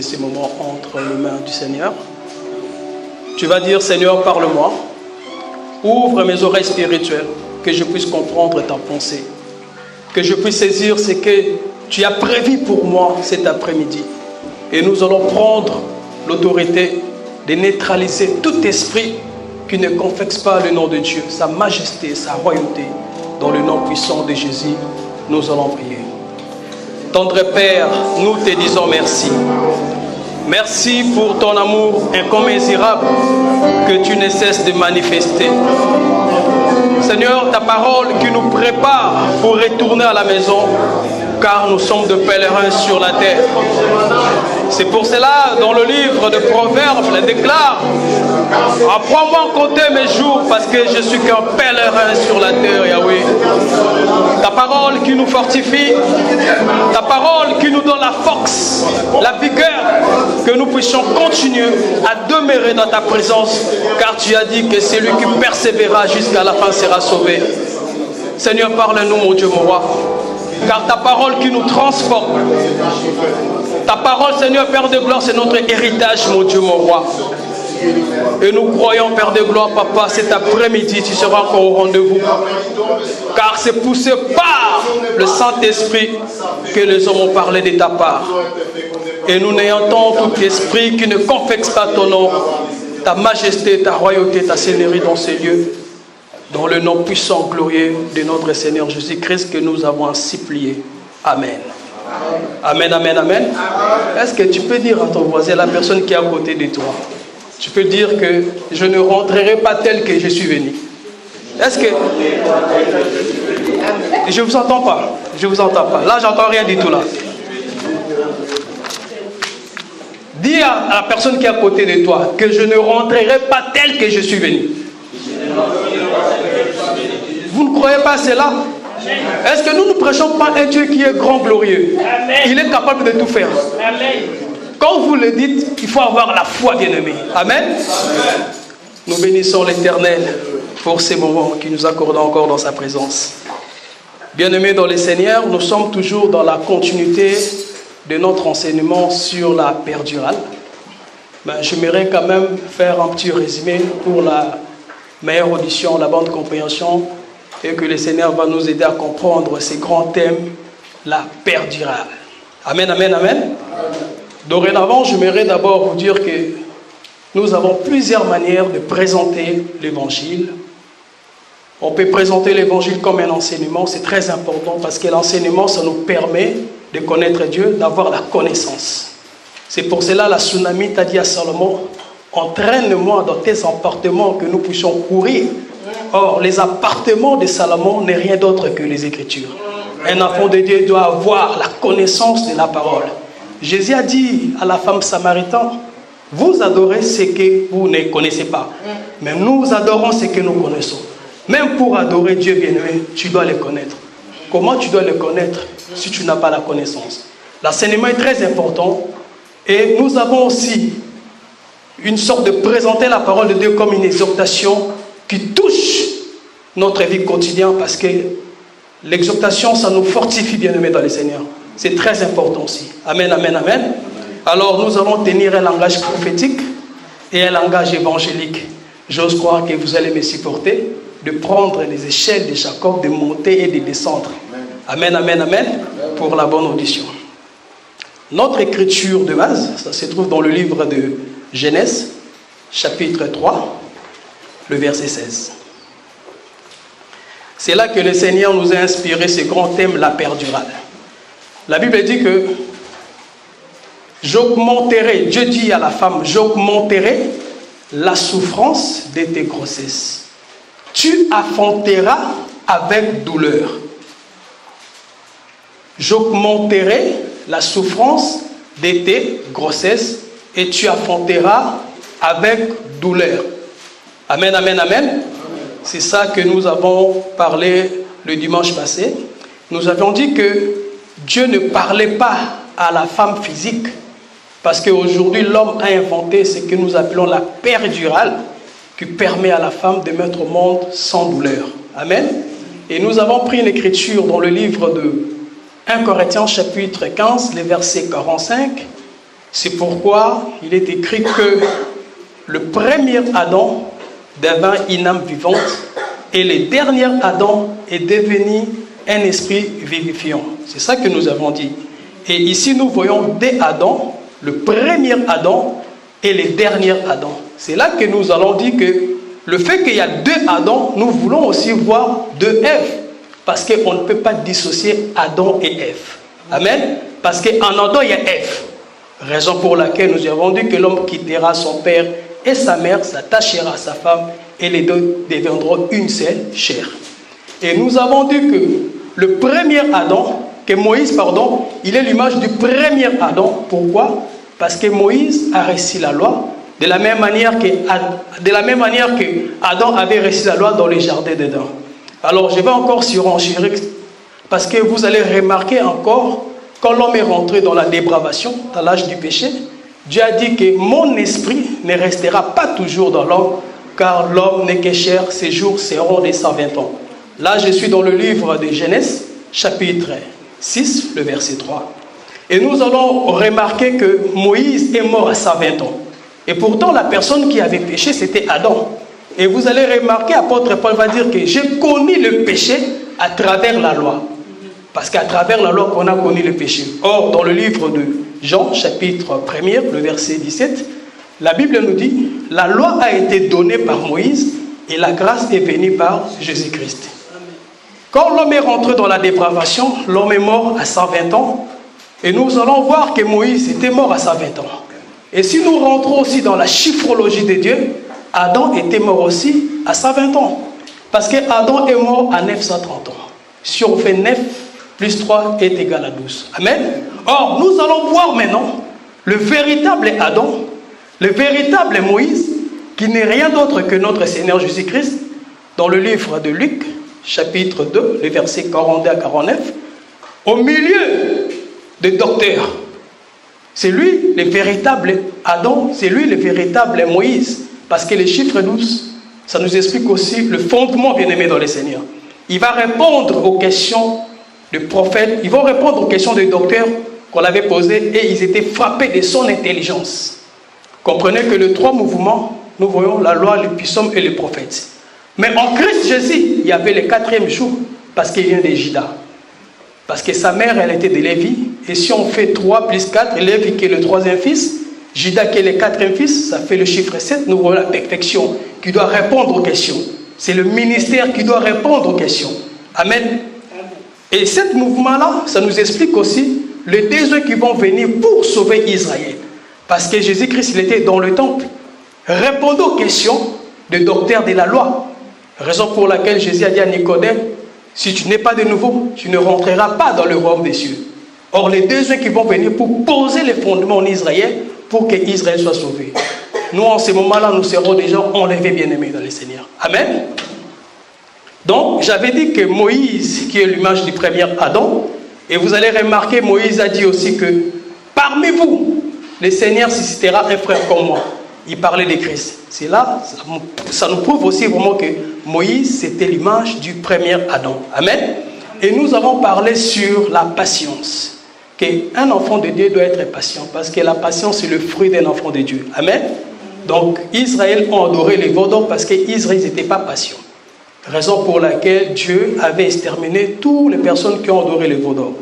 ces moments entre les mains du Seigneur. Tu vas dire, Seigneur, parle-moi. Ouvre mes oreilles spirituelles, que je puisse comprendre ta pensée. Que je puisse saisir ce que tu as prévu pour moi cet après-midi. Et nous allons prendre l'autorité de neutraliser tout esprit qui ne confesse pas le nom de Dieu, sa majesté, sa royauté. Dans le nom puissant de Jésus, nous allons prier. Tendre Père, nous te disons merci. Merci pour ton amour incommensurable que tu ne cesses de manifester. Seigneur, ta parole qui nous prépare pour retourner à la maison, car nous sommes de pèlerins sur la terre. C'est pour cela, dans le livre de Proverbes, il déclare: apprends-moi à compter mes jours, parce que je suis qu'un pèlerin sur la terre, Yahweh. Ta parole qui nous fortifie, ta parole qui nous donne la force, la vigueur, que nous puissions continuer à demeurer dans ta présence, car tu as dit que celui qui persévérera jusqu'à la fin sera sauvé. Seigneur, parle-nous, mon Dieu, mon roi, car ta parole qui nous transforme, ta parole, Seigneur, Père de gloire, c'est notre héritage, mon Dieu, mon roi. Et nous croyons, Père de gloire, Papa, cet après-midi, tu seras encore au rendez-vous. Car c'est poussé par le Saint-Esprit que les hommes ont parlé de ta part. Et nous n'ayantons tout esprit qui ne confesse pas ton nom, ta majesté, ta royauté, ta seigneurie dans ces lieux. Dans le nom puissant, glorieux de notre Seigneur Jésus-Christ que nous avons ainsi plié. Amen. Amen, amen, amen. Est-ce que tu peux dire à ton voisin, la personne qui est à côté de toi, tu peux dire que je ne rentrerai pas tel que je suis venu? Est-ce que... Je ne vous entends pas. Je ne vous entends pas. Là, j'entends rien du tout là. Dis à la personne qui est à côté de toi que je ne rentrerai pas tel que je suis venu. Vous ne croyez pas cela? Est-ce que nous ne prêchons pas un Dieu qui est grand, glorieux? Il est capable de tout faire. Quand vous le dites, il faut avoir la foi, bien-aimé. Amen. Nous bénissons l'Éternel pour ces moments qu'il nous accorde encore dans sa présence. Bien-aimés dans le Seigneur, nous sommes toujours dans la continuité de notre enseignement sur la perdurale. J'aimerais quand même faire un petit résumé pour la meilleure audition, la bonne compréhension, et que le Seigneur va nous aider à comprendre ces grands thèmes, la perdurale. Amen, amen, amen. Dorénavant, j'aimerais d'abord vous dire que nous avons plusieurs manières de présenter l'évangile. On peut présenter l'évangile comme un enseignement, c'est très important parce que l'enseignement, ça nous permet de connaître Dieu, d'avoir la connaissance. C'est pour cela la Tsunami t'a dit à Salomon: entraîne-moi dans tes appartements que nous puissions courir. Or, les appartements de Salomon n'est rien d'autre que les Écritures. Un enfant de Dieu doit avoir la connaissance de la parole. Jésus a dit à la femme samaritaine: vous adorez ce que vous ne connaissez pas, mais nous adorons ce que nous connaissons. Même pour adorer Dieu bien-aimé, tu dois le connaître. Comment tu dois le connaître si tu n'as pas la connaissance? L'enseignement est très important et nous avons aussi une sorte de présenter la parole de Dieu comme une exhortation qui touche notre vie quotidienne, parce que l'exhortation, ça nous fortifie, bien-aimés dans le Seigneur. C'est très important aussi. Amen, amen, amen. Alors nous allons tenir un langage prophétique et un langage évangélique. J'ose croire que vous allez me supporter de prendre les échelles de Jacob, de monter et de descendre. Amen, amen, amen, pour la bonne audition. Notre écriture de base, ça se trouve dans le livre de Genèse, chapitre 3, le verset 16. C'est là que le Seigneur nous a inspiré ce grand thème, la perdurale. La Bible dit que j'augmenterai, Dieu dit à la femme, j'augmenterai la souffrance de tes grossesses. Tu affronteras avec douleur. J'augmenterai la souffrance de tes grossesses et tu affronteras avec douleur. Amen, amen, amen. C'est ça que nous avons parlé le dimanche passé. Nous avions dit que Dieu ne parlait pas à la femme physique, parce qu'aujourd'hui l'homme a inventé ce que nous appelons la péridurale, qui permet à la femme de mettre au monde sans douleur. Amen. Et nous avons pris une écriture dans le livre de 1 Corinthiens chapitre 15, les versets 45 C'est pourquoi il est écrit que le premier Adam devint une âme vivante et le dernier Adam est devenu un esprit vivifiant. C'est ça que nous avons dit. Et ici, nous voyons deux Adams, le premier Adam et le dernier Adam. C'est là que nous allons dire que le fait qu'il y a deux Adams, nous voulons aussi voir deux Èves. Parce qu'on ne peut pas dissocier Adam et Ève. Amen. Parce qu'en Adam, il y a Ève. Raison pour laquelle nous avons dit que l'homme quittera son père et sa mère, s'attachera à sa femme, et les deux deviendront une seule chair. Et nous avons dit que le premier Adam, que Moïse, pardon, il est l'image du premier Adam. Pourquoi? Parce que Moïse a reçu la loi de la même manière que Adam avait reçu la loi dans le jardin d'Éden. Alors je vais encore surenchérir parce que vous allez remarquer encore, quand l'homme est rentré dans la dépravation, dans l'âge du péché, Dieu a dit que mon esprit ne restera pas toujours dans l'homme, car l'homme n'est que chair, ses jours seront de 120 ans. Là, je suis dans le livre de Genèse, chapitre 6, le verset 3. Et nous allons remarquer que Moïse est mort à 120 ans. Et pourtant, la personne qui avait péché, c'était Adam. Et vous allez remarquer, apôtre Paul va dire que j'ai connu le péché à travers la loi. Parce qu'à travers la loi qu'on a connu le péché. Or, dans le livre de Jean, chapitre 1er, le verset 17, la Bible nous dit, la loi a été donnée par Moïse et la grâce est venue par Jésus-Christ. Quand l'homme est rentré dans la dépravation, l'homme est mort à 120 ans. Et nous allons voir que Moïse était mort à 120 ans. Et si nous rentrons aussi dans la chiffrologie de Dieu, Adam était mort aussi à 120 ans. Parce qu'Adam est mort à 930 ans. Si on fait 9 plus 3 est égal à 12. Amen. Or, nous allons voir maintenant le véritable Adam, le véritable Moïse, qui n'est rien d'autre que notre Seigneur Jésus-Christ, dans le livre de Luc, chapitre 2, les versets 42 à 49, au milieu des docteurs. C'est lui le véritable Adam, c'est lui le véritable Moïse. Parce que les chiffres 12, ça nous explique aussi le fondement bien-aimé dans le Seigneur. Il va répondre aux questions des prophètes, il va répondre aux questions des docteurs qu'on avait posées et ils étaient frappés de son intelligence. Comprenez que les trois mouvements, nous voyons la loi, le psaume et les prophètes. Mais en Christ Jésus, il y avait le quatrième jour parce qu'il vient de Juda. Parce que sa mère, elle était de Lévi. Et si on fait 3 plus 4, Lévi qui est le troisième fils, Juda qui est le quatrième fils, ça fait le chiffre 7. Nous voyons la perfection qui doit répondre aux questions. C'est le ministère qui doit répondre aux questions. Amen. Et ce mouvement-là, ça nous explique aussi les deux qui vont venir pour sauver Israël. Parce que Jésus-Christ, il était dans le temple, répondant aux questions des docteurs de la loi. Raison pour laquelle Jésus a dit à Nicodème, si tu n'es pas de nouveau, tu ne rentreras pas dans le royaume des cieux. Or, les deux qui vont venir pour poser les fondements en Israël, pour que Israël soit sauvé. Nous, en ce moment-là, nous serons déjà enlevés bien-aimés dans le Seigneur. Amen. Donc, j'avais dit que Moïse, qui est l'image du premier Adam, et vous allez remarquer, Moïse a dit aussi que parmi vous, le Seigneur suscitera un frère comme moi. Il parlait de Christ. C'est là, ça nous prouve aussi vraiment que Moïse, c'était l'image du premier Adam. Amen. Et nous avons parlé sur la patience. Qu'un enfant de Dieu doit être patient. Parce que la patience, c'est le fruit d'un enfant de Dieu. Amen. Donc, Israël a adoré les veaux d'or parce qu'Israël n'était pas patient. Raison pour laquelle Dieu avait exterminé toutes les personnes qui ont adoré les veaux d'or.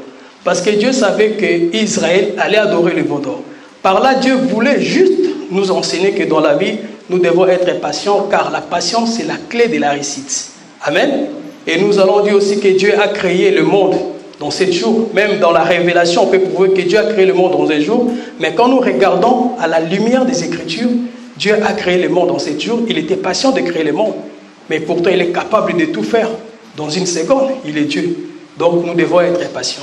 Parce que Dieu savait qu'Israël allait adorer les veaux d'or. Par là, Dieu voulait juste nous enseigner que dans la vie, nous devons être patients, car la patience, c'est la clé de la réussite. Amen. Et nous allons dire aussi que Dieu a créé le monde dans 7 jours. Même dans la révélation, on peut prouver que Dieu a créé le monde dans 1 jour. Mais quand nous regardons à la lumière des Écritures, Dieu a créé le monde dans 7 jours. Il était patient de créer le monde. Mais pourtant, il est capable de tout faire. Dans une seconde, il est Dieu. Donc, nous devons être patients.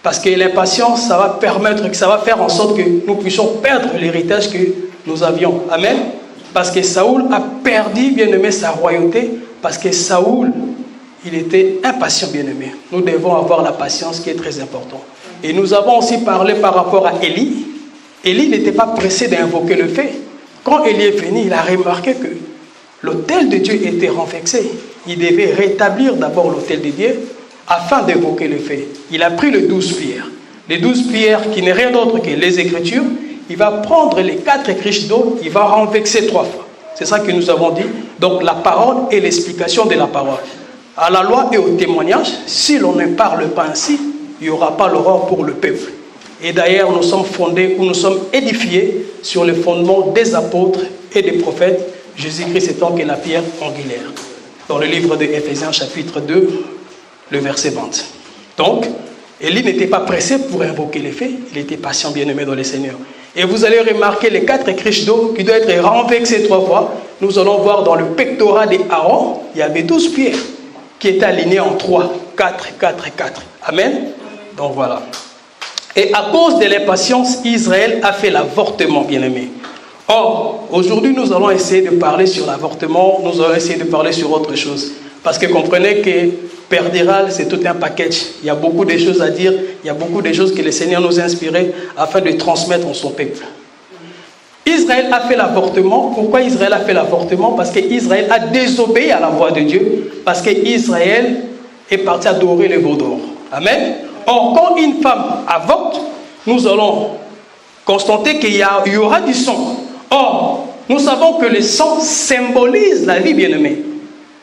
Parce que l'impatience, ça va permettre, ça va faire en sorte que nous puissions perdre l'héritage que nous avions. Amen. Parce que Saoul a perdu, bien-aimé, sa royauté. Parce que Saoul, il était impatient, bien-aimé. Nous devons avoir la patience qui est très importante. Et nous avons aussi parlé par rapport à Élie. Élie n'était pas pressé d'invoquer le fait. Quand Élie est venu, il a remarqué que l'autel de Dieu était renversé. Il devait rétablir d'abord l'autel de Dieu afin d'évoquer le fait. Il a pris les 12 pierres. Les 12 pierres qui n'est rien d'autre que les Écritures. il va prendre les 4 criches d'eau, il va renverser 3 fois. C'est ça que nous avons dit. Donc la parole et l'explication de la parole. À la loi et au témoignage, si l'on ne parle pas ainsi, il n'y aura pas l'aurore pour le peuple. Et d'ailleurs, nous sommes fondés, ou nous sommes édifiés sur le fondement des apôtres et des prophètes, Jésus-Christ étant que la pierre angulaire. Dans le livre de Éphésiens, chapitre 2, le verset 20. Donc, Élie n'était pas pressé pour invoquer les faits, il était patient, bien-aimé dans le Seigneur. Et vous allez remarquer les 4 criches d'eau qui doivent être renversées 3 fois. Nous allons voir dans le pectorat d'Aaron, il y avait 12 pierres qui étaient alignées en 3, 4, 4 et 4. Amen. Donc voilà. Et à cause de l'impatience, Israël a fait l'avortement, bien-aimé. Or, aujourd'hui, nous allons essayer de parler sur l'avortement, nous allons essayer de parler sur autre chose. Parce que comprenez que Perdiral, c'est tout un package. Il y a beaucoup de choses à dire, il y a beaucoup de choses que le Seigneur nous a inspirées afin de transmettre en son peuple. Israël a fait l'avortement. Pourquoi Israël a fait l'avortement? Parce qu'Israël a désobéi à la voix de Dieu. Parce qu'Israël est parti adorer les veaux d'or. Amen. Or, quand une femme avorte, nous allons constater qu'il y aura du sang. Or, nous savons que le sang symbolise la vie, bien-aimée.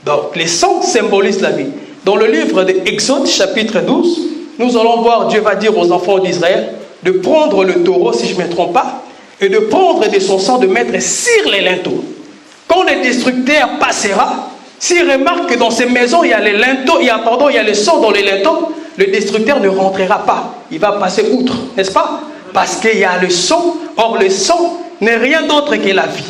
Donc, le sang symbolise la vie. Dans le livre d'Exode, chapitre 12, nous allons voir, Dieu va dire aux enfants d'Israël de prendre le taureau, si je ne me trompe pas, et de prendre de son sang, de mettre sur les linteaux. Quand le destructeur passera, s'il remarque que dans ces maisons, il y a les linteaux, il y a le sang dans les linteaux, le destructeur ne rentrera pas. Il va passer outre, n'est-ce pas? Parce qu'il y a le sang. Or, le sang n'est rien d'autre que la vie.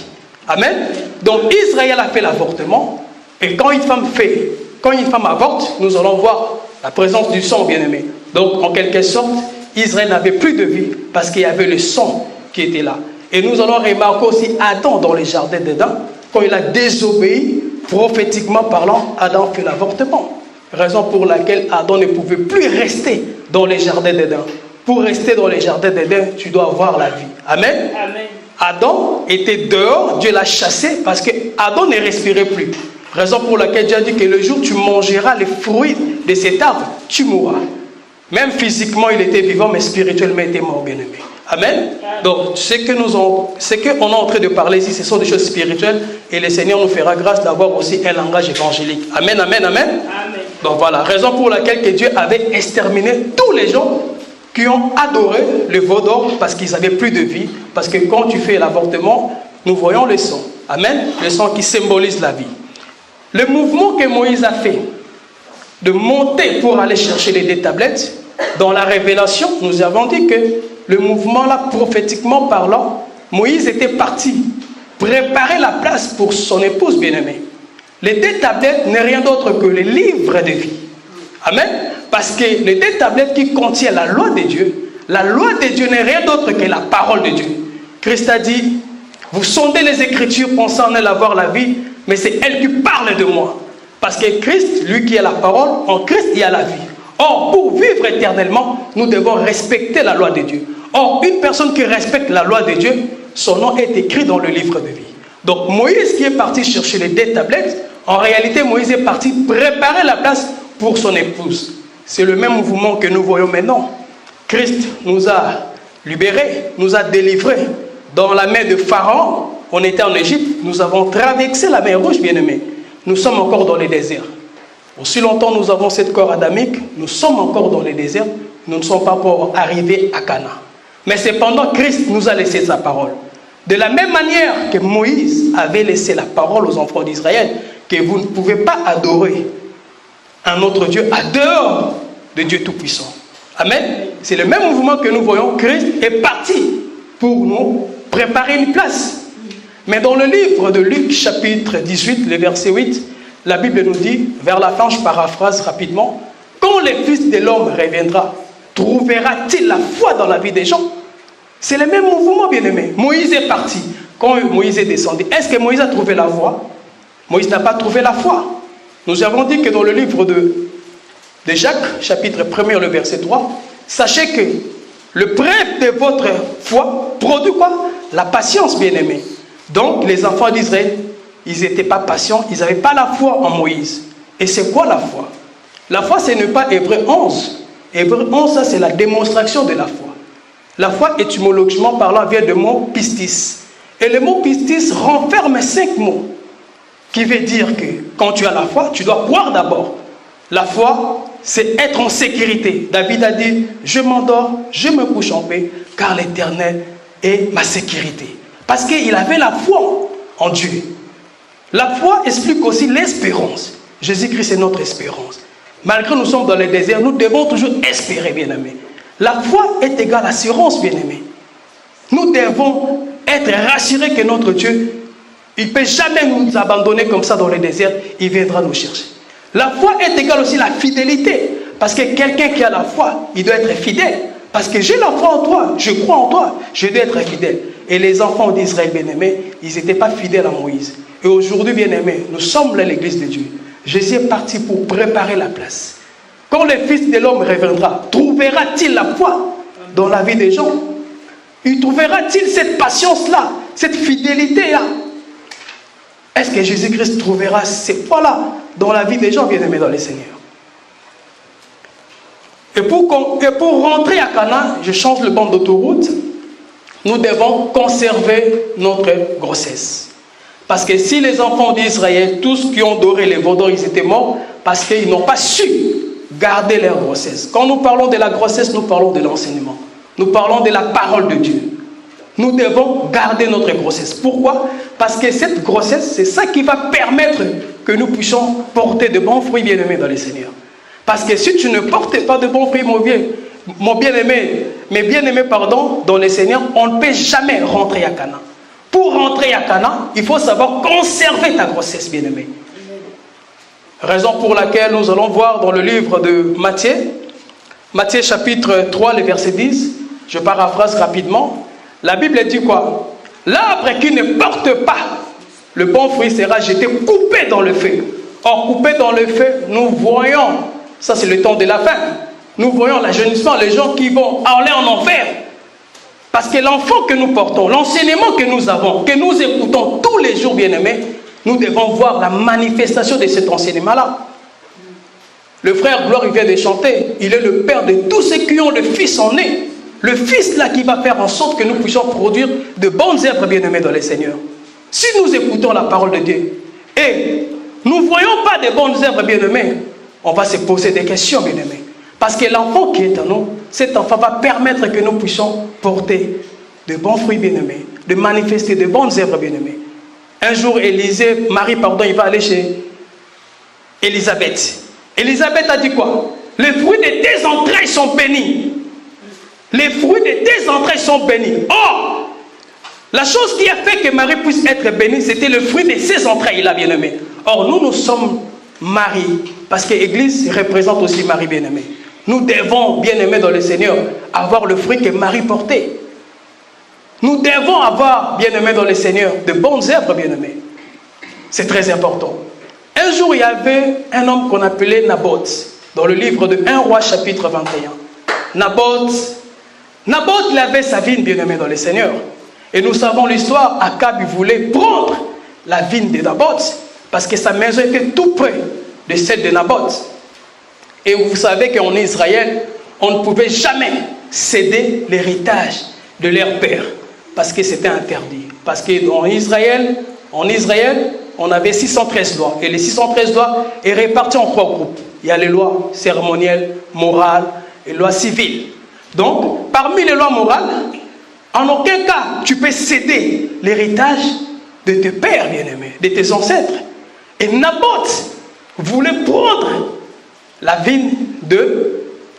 Amen. Donc, Israël a fait l'avortement. Et quand une femme avorte, nous allons voir la présence du sang, bien-aimé. Donc, en quelque sorte, Israël n'avait plus de vie parce qu'il y avait le sang qui était là. Et nous allons remarquer aussi Adam dans les jardins d'Éden. Quand il a désobéi, prophétiquement parlant, Adam fait l'avortement. Raison pour laquelle Adam ne pouvait plus rester dans les jardins d'Éden. Pour rester dans les jardins d'Éden, tu dois avoir la vie. Amen. Amen. Adam était dehors, Dieu l'a chassé parce que Adam ne respirait plus. Raison pour laquelle Dieu a dit que le jour où tu mangeras les fruits de cet arbre, tu mourras. Même physiquement, il était vivant, mais spirituellement, il était mort, bien-aimé. Amen. Donc, ce qu'on est en train de parler ici, ce sont des choses spirituelles. Et le Seigneur nous fera grâce d'avoir aussi un langage évangélique. Amen, amen, amen. Amen. Donc voilà, raison pour laquelle que Dieu avait exterminé tous les gens qui ont adoré le veau d'or parce qu'ils n'avaient plus de vie. Parce que quand tu fais l'avortement, nous voyons le sang. Amen. Le sang qui symbolise la vie. Le mouvement que Moïse a fait de monter pour aller chercher les 2 tablettes, dans la révélation, nous avons dit que le mouvement là, prophétiquement parlant, Moïse était parti préparer la place pour son épouse bien-aimée. Les 2 tablettes n'est rien d'autre que le livre de vie. Amen. Parce que les 2 tablettes qui contiennent la loi de Dieu n'est rien d'autre que la parole de Dieu. Christ a dit, vous sondez les Écritures pensant en elle avoir la vie, mais c'est elle qui parle de moi. Parce que Christ, lui qui est la parole, en Christ il y a la vie. Or, pour vivre éternellement, nous devons respecter la loi de Dieu. Or, une personne qui respecte la loi de Dieu, son nom est écrit dans le livre de vie. Donc, Moïse qui est parti chercher les 2 tablettes, en réalité, Moïse est parti préparer la place pour son épouse. C'est le même mouvement que nous voyons maintenant. Christ nous a libérés, nous a délivrés. Dans la main de Pharaon, on était en Égypte, nous avons traversé la mer Rouge, bien-aimés. Nous sommes encore dans les déserts. Aussi longtemps nous avons cette corps adamique, nous sommes encore dans les déserts, nous ne sommes pas pour arriver à Canaan. Mais cependant, Christ nous a laissé sa parole. De la même manière que Moïse avait laissé la parole aux enfants d'Israël, que vous ne pouvez pas adorer un autre Dieu à dehors de Dieu Tout-Puissant. Amen. C'est le même mouvement que nous voyons. Christ est parti pour nous préparer une place. Mais dans le livre de Luc, chapitre 18, le verset 8, la Bible nous dit, vers la fin, je paraphrase rapidement, quand le Fils de l'homme reviendra, trouvera-t-il la foi dans la vie des gens? C'est le même mouvement, bien-aimé. Moïse est parti. Quand Moïse est descendu, est-ce que Moïse a trouvé la voie? Moïse n'a pas trouvé la foi. Nous avons dit que dans le livre de Jacques, chapitre 1, le verset 3, sachez que le preuve de votre foi produit quoi? La patience, bien-aimé. Donc, les enfants d'Israël, ils n'étaient pas patients, ils n'avaient pas la foi en Moïse. Et c'est quoi la foi? La foi, ce n'est pas Hébreux 11. Hébreux 11, ça c'est la démonstration de la foi. La foi, étymologiquement parlant, vient du mot pistis. Et le mot pistis renferme 5 mots, qui veut dire que quand tu as la foi, tu dois croire d'abord. La foi, c'est être en sécurité. David a dit, je m'endors, je me couche en paix, car l'Éternel est ma sécurité. Parce qu'il avait la foi en Dieu. La foi explique aussi l'espérance. Jésus-Christ est notre espérance. Malgré que nous sommes dans le désert, nous devons toujours espérer, bien-aimés. La foi est égale à assurance, bien-aimés. Nous devons être rassurés que notre Dieu, il ne peut jamais nous abandonner comme ça dans le désert. Il viendra nous chercher. La foi est égale aussi à la fidélité. Parce que quelqu'un qui a la foi, il doit être fidèle. Parce que j'ai la foi en toi, je crois en toi, je dois être fidèle. Et les enfants d'Israël, bien-aimés, ils n'étaient pas fidèles à Moïse. Et aujourd'hui, bien-aimés, nous sommes là, l'église de Dieu. Jésus est parti pour préparer la place. Quand le Fils de l'homme reviendra, trouvera-t-il la foi dans la vie des gens? Il trouvera-t-il cette patience-là, cette fidélité-là? Est-ce que Jésus-Christ trouvera cette foi-là dans la vie des gens bien-aimés dans le Seigneur? Et pour rentrer à Canaan, je change le banc d'autoroute, nous devons conserver notre grossesse. Parce que si les enfants d'Israël, tous qui ont doré les veaux d'or, ils étaient morts parce qu'ils n'ont pas su garder leur grossesse. Quand nous parlons de la grossesse, nous parlons de l'enseignement. Nous parlons de la parole de Dieu. Nous devons garder notre grossesse. Pourquoi? Parce que cette grossesse, c'est ça qui va permettre que nous puissions porter de bons fruits bien-aimés dans le Seigneur. Parce que si tu ne portes pas de bons fruits, mon bien-aimé, mes bien-aimés, pardon, dans le Seigneur, on ne peut jamais rentrer à Canaan. Pour rentrer à Canaan, il faut savoir conserver ta grossesse, bien-aimé. Raison pour laquelle nous allons voir dans le livre de Matthieu, Matthieu chapitre 3, le verset 10, je paraphrase rapidement. La Bible dit quoi? L'arbre qui ne porte pas le bon fruit sera jeté, coupé dans le feu. Or, coupé dans le feu, nous voyons, ça c'est le temps de la fin, nous voyons l'ajeunissement, les gens qui vont aller en enfer. Parce que l'enfant que nous portons, l'enseignement que nous avons, que nous écoutons tous les jours, bien-aimés, nous devons voir la manifestation de cet enseignement-là. Le frère Gloire, il vient de chanter, il est le père de tous ceux qui ont le fils en eux. Le fils là qui va faire en sorte que nous puissions produire de bonnes œuvres, bien-aimés dans le Seigneur. Si nous écoutons la parole de Dieu et nous ne voyons pas de bonnes œuvres, bien-aimés, on va se poser des questions, bien-aimés. Parce que l'enfant qui est en nous, cet enfant va permettre que nous puissions porter de bons fruits, bien-aimés, de manifester de bonnes œuvres, bien-aimés. Un jour, Marie, il va aller chez Élisabeth. Élisabeth a dit quoi? Les fruits de tes entrailles sont bénis. Les fruits de tes entrailles sont bénis. Or, la chose qui a fait que Marie puisse être bénie, c'était le fruit de ses entrailles-là, bien-aimés. Or, nous sommes Marie, parce que l'Église représente aussi Marie, bien-aimée. Nous devons, bien-aimés dans le Seigneur, avoir le fruit que Marie portait. Nous devons avoir, bien-aimés dans le Seigneur, de bonnes œuvres, bien-aimés. C'est très important. Un jour, il y avait un homme qu'on appelait Naboth, dans le livre de 1 Roi, chapitre 21. Naboth, il avait sa vigne, bien-aimée dans le Seigneur. Et nous savons l'histoire, Akab, il voulait prendre la vigne de Naboth, parce que sa maison était tout près de celle de Naboth. Et vous savez qu'en Israël, on ne pouvait jamais céder l'héritage de leur père, parce que c'était interdit. Parce qu'en Israël, on avait 613 lois. Et les 613 lois sont réparties en 3 groupes. Il y a les lois cérémonielles, morales et lois civiles. Donc, parmi les lois morales, en aucun cas, tu peux céder l'héritage de tes pères, bien-aimés, de tes ancêtres. Et Naboth voulait prendre la vigne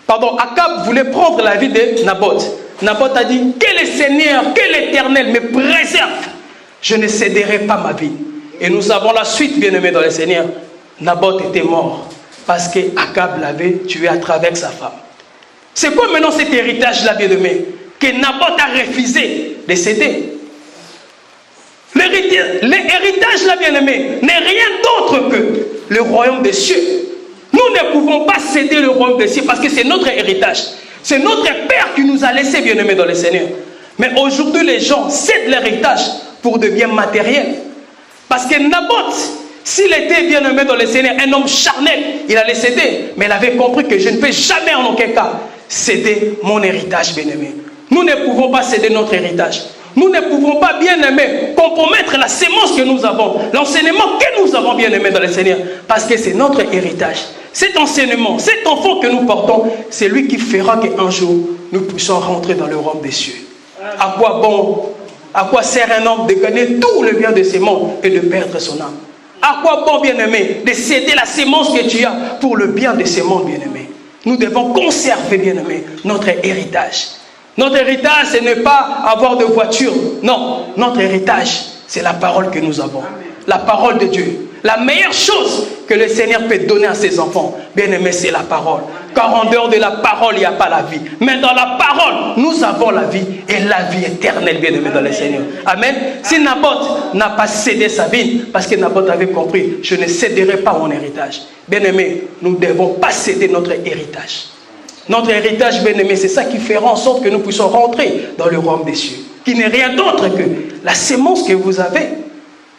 Akab voulait prendre la vigne de Naboth. Naboth a dit, que le Seigneur, que l'Éternel me préserve, je ne céderai pas ma vigne. Et nous savons la suite, bien-aimés dans le Seigneur. Naboth était mort parce que Akab l'avait tué à travers sa femme. C'est quoi maintenant cet héritage-là, bien-aimés, que Naboth a refusé de céder? L'héritage, là, bien-aimé, n'est rien d'autre que le royaume des cieux. Nous ne pouvons pas céder le royaume des cieux parce que c'est notre héritage. C'est notre Père qui nous a laissé, bien-aimés dans le Seigneur. Mais aujourd'hui, les gens cèdent l'héritage pour des biens matériels. Parce que Naboth, s'il était bien-aimé dans le Seigneur, un homme charnel, il allait céder. Mais il avait compris que je ne peux jamais en aucun cas céder mon héritage, bien-aimé. nous ne pouvons pas céder notre héritage. Nous ne pouvons pas, bien-aimés, compromettre la sémence que nous avons, l'enseignement que nous avons, bien-aimés, dans le Seigneur, parce que c'est notre héritage. Cet enseignement, cet enfant que nous portons, c'est lui qui fera qu'un jour, nous puissions rentrer dans le royaume des cieux. À quoi bon, à quoi sert un homme de gagner tout le bien de ce monde et de perdre son âme? À quoi bon, bien-aimé, de céder la sémence que tu as pour le bien de ce monde, bien-aimé? Nous devons conserver, bien-aimé, notre héritage. Notre héritage, ce n'est pas avoir de voiture. Non, notre héritage, c'est la parole que nous avons. La parole de Dieu. La meilleure chose que le Seigneur peut donner à ses enfants, bien-aimés, c'est la parole. Car en dehors de la parole, il n'y a pas la vie. Mais dans la parole, nous avons la vie et la vie éternelle, bien-aimés, dans le Seigneur. Amen. Si Naboth n'a pas cédé sa vie, parce que Naboth avait compris, je ne céderai pas mon héritage. Bien-aimés, nous ne devons pas céder notre héritage. Notre héritage, bien-aimé, c'est ça qui fera en sorte que nous puissions rentrer dans le royaume des cieux. Qui n'est rien d'autre que la sémence que vous avez.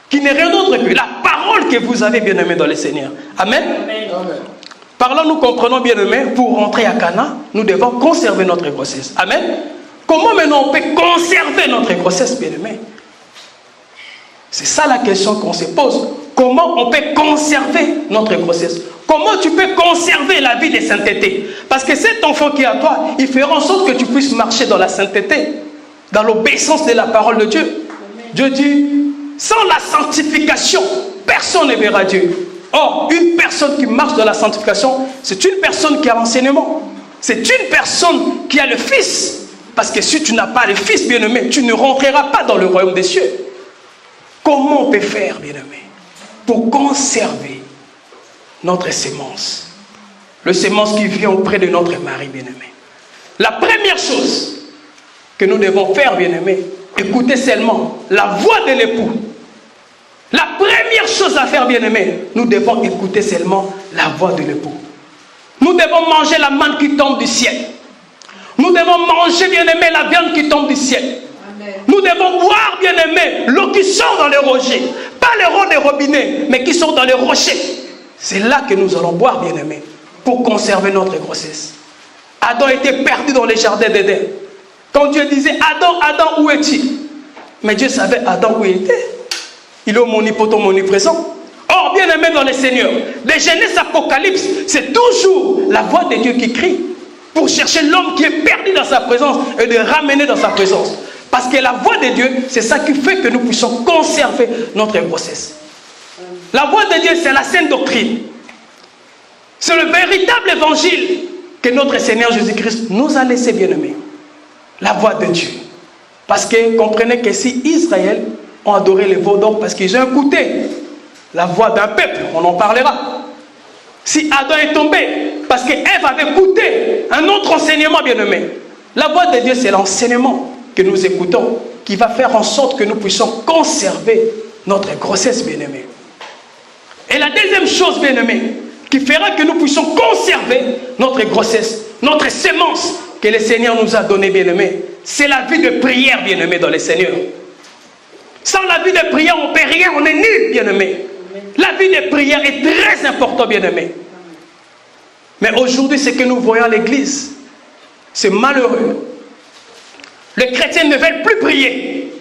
Qui n'est rien d'autre que la parole que vous avez, bien-aimé, dans le Seigneur. Amen. Amen. Par là, nous comprenons, bien-aimé, pour rentrer à Cana, nous devons conserver notre grossesse. Amen. Comment maintenant on peut conserver notre grossesse, bien-aimé? C'est ça la question qu'on se pose. Comment on peut conserver notre grossesse? Comment tu peux conserver la vie de sainteté? Parce que cet enfant qui est à toi, il fera en sorte que tu puisses marcher dans la sainteté, dans l'obéissance de la parole de Dieu. Amen. Dieu dit, sans la sanctification, personne ne verra Dieu. Or, une personne qui marche dans la sanctification, c'est une personne qui a l'enseignement. C'est une personne qui a le Fils. Parce que si tu n'as pas le Fils, bien-aimé, tu ne rentreras pas dans le royaume des cieux. Comment on peut faire, bien-aimé, pour conserver notre sémence? Le sémence qui vient auprès de notre mari, bien-aimé. La première chose que nous devons faire, bien-aimé, écouter seulement la voix de l'époux. La première chose à faire, bien-aimé, nous devons écouter seulement la voix de l'époux. Nous devons manger la manne qui tombe du ciel. Nous devons manger, bien-aimé, la viande qui tombe du ciel. Amen. Nous devons boire, bien-aimé, l'eau qui sort dans les rochers. Pas l'eau des robinets, mais qui sort dans les rochers. C'est là que nous allons boire, bien-aimé, pour conserver notre grossesse. Adam était perdu dans les jardins d'Éden. Quand Dieu disait, Adam, Adam, où es-tu? Mais Dieu savait Adam où il était. Il est omnipotent, omniprésent. Or, bien-aimé dans le Seigneur, de Genèse Apocalypse, c'est toujours la voix de Dieu qui crie pour chercher l'homme qui est perdu dans sa présence et de ramener dans sa présence. Parce que la voix de Dieu, c'est ça qui fait que nous puissions conserver notre grossesse. La voix de Dieu, c'est la sainte doctrine. C'est le véritable évangile que notre Seigneur Jésus-Christ nous a laissé, bien-aimés. La voix de Dieu. Parce que comprenez que si Israël ont adoré les veaux d'or parce qu'ils ont écouté la voix d'un peuple, on en parlera. Si Adam est tombé parce qu'Ève avait écouté un autre enseignement, bien-aimé, la voix de Dieu, c'est l'enseignement que nous écoutons qui va faire en sorte que nous puissions conserver notre grossesse, bien-aimé. Et la deuxième chose, bien-aimé, qui fera que nous puissions conserver notre grossesse, notre sémence que le Seigneur nous a donnée, bien-aimé, c'est la vie de prière, bien-aimé, dans le Seigneur. Sans la vie de prière, on ne peut rien, on est nul, bien-aimé. La vie de prière est très importante, bien-aimé. Mais aujourd'hui, ce que nous voyons à l'église, c'est malheureux. Les chrétiens ne veulent plus prier.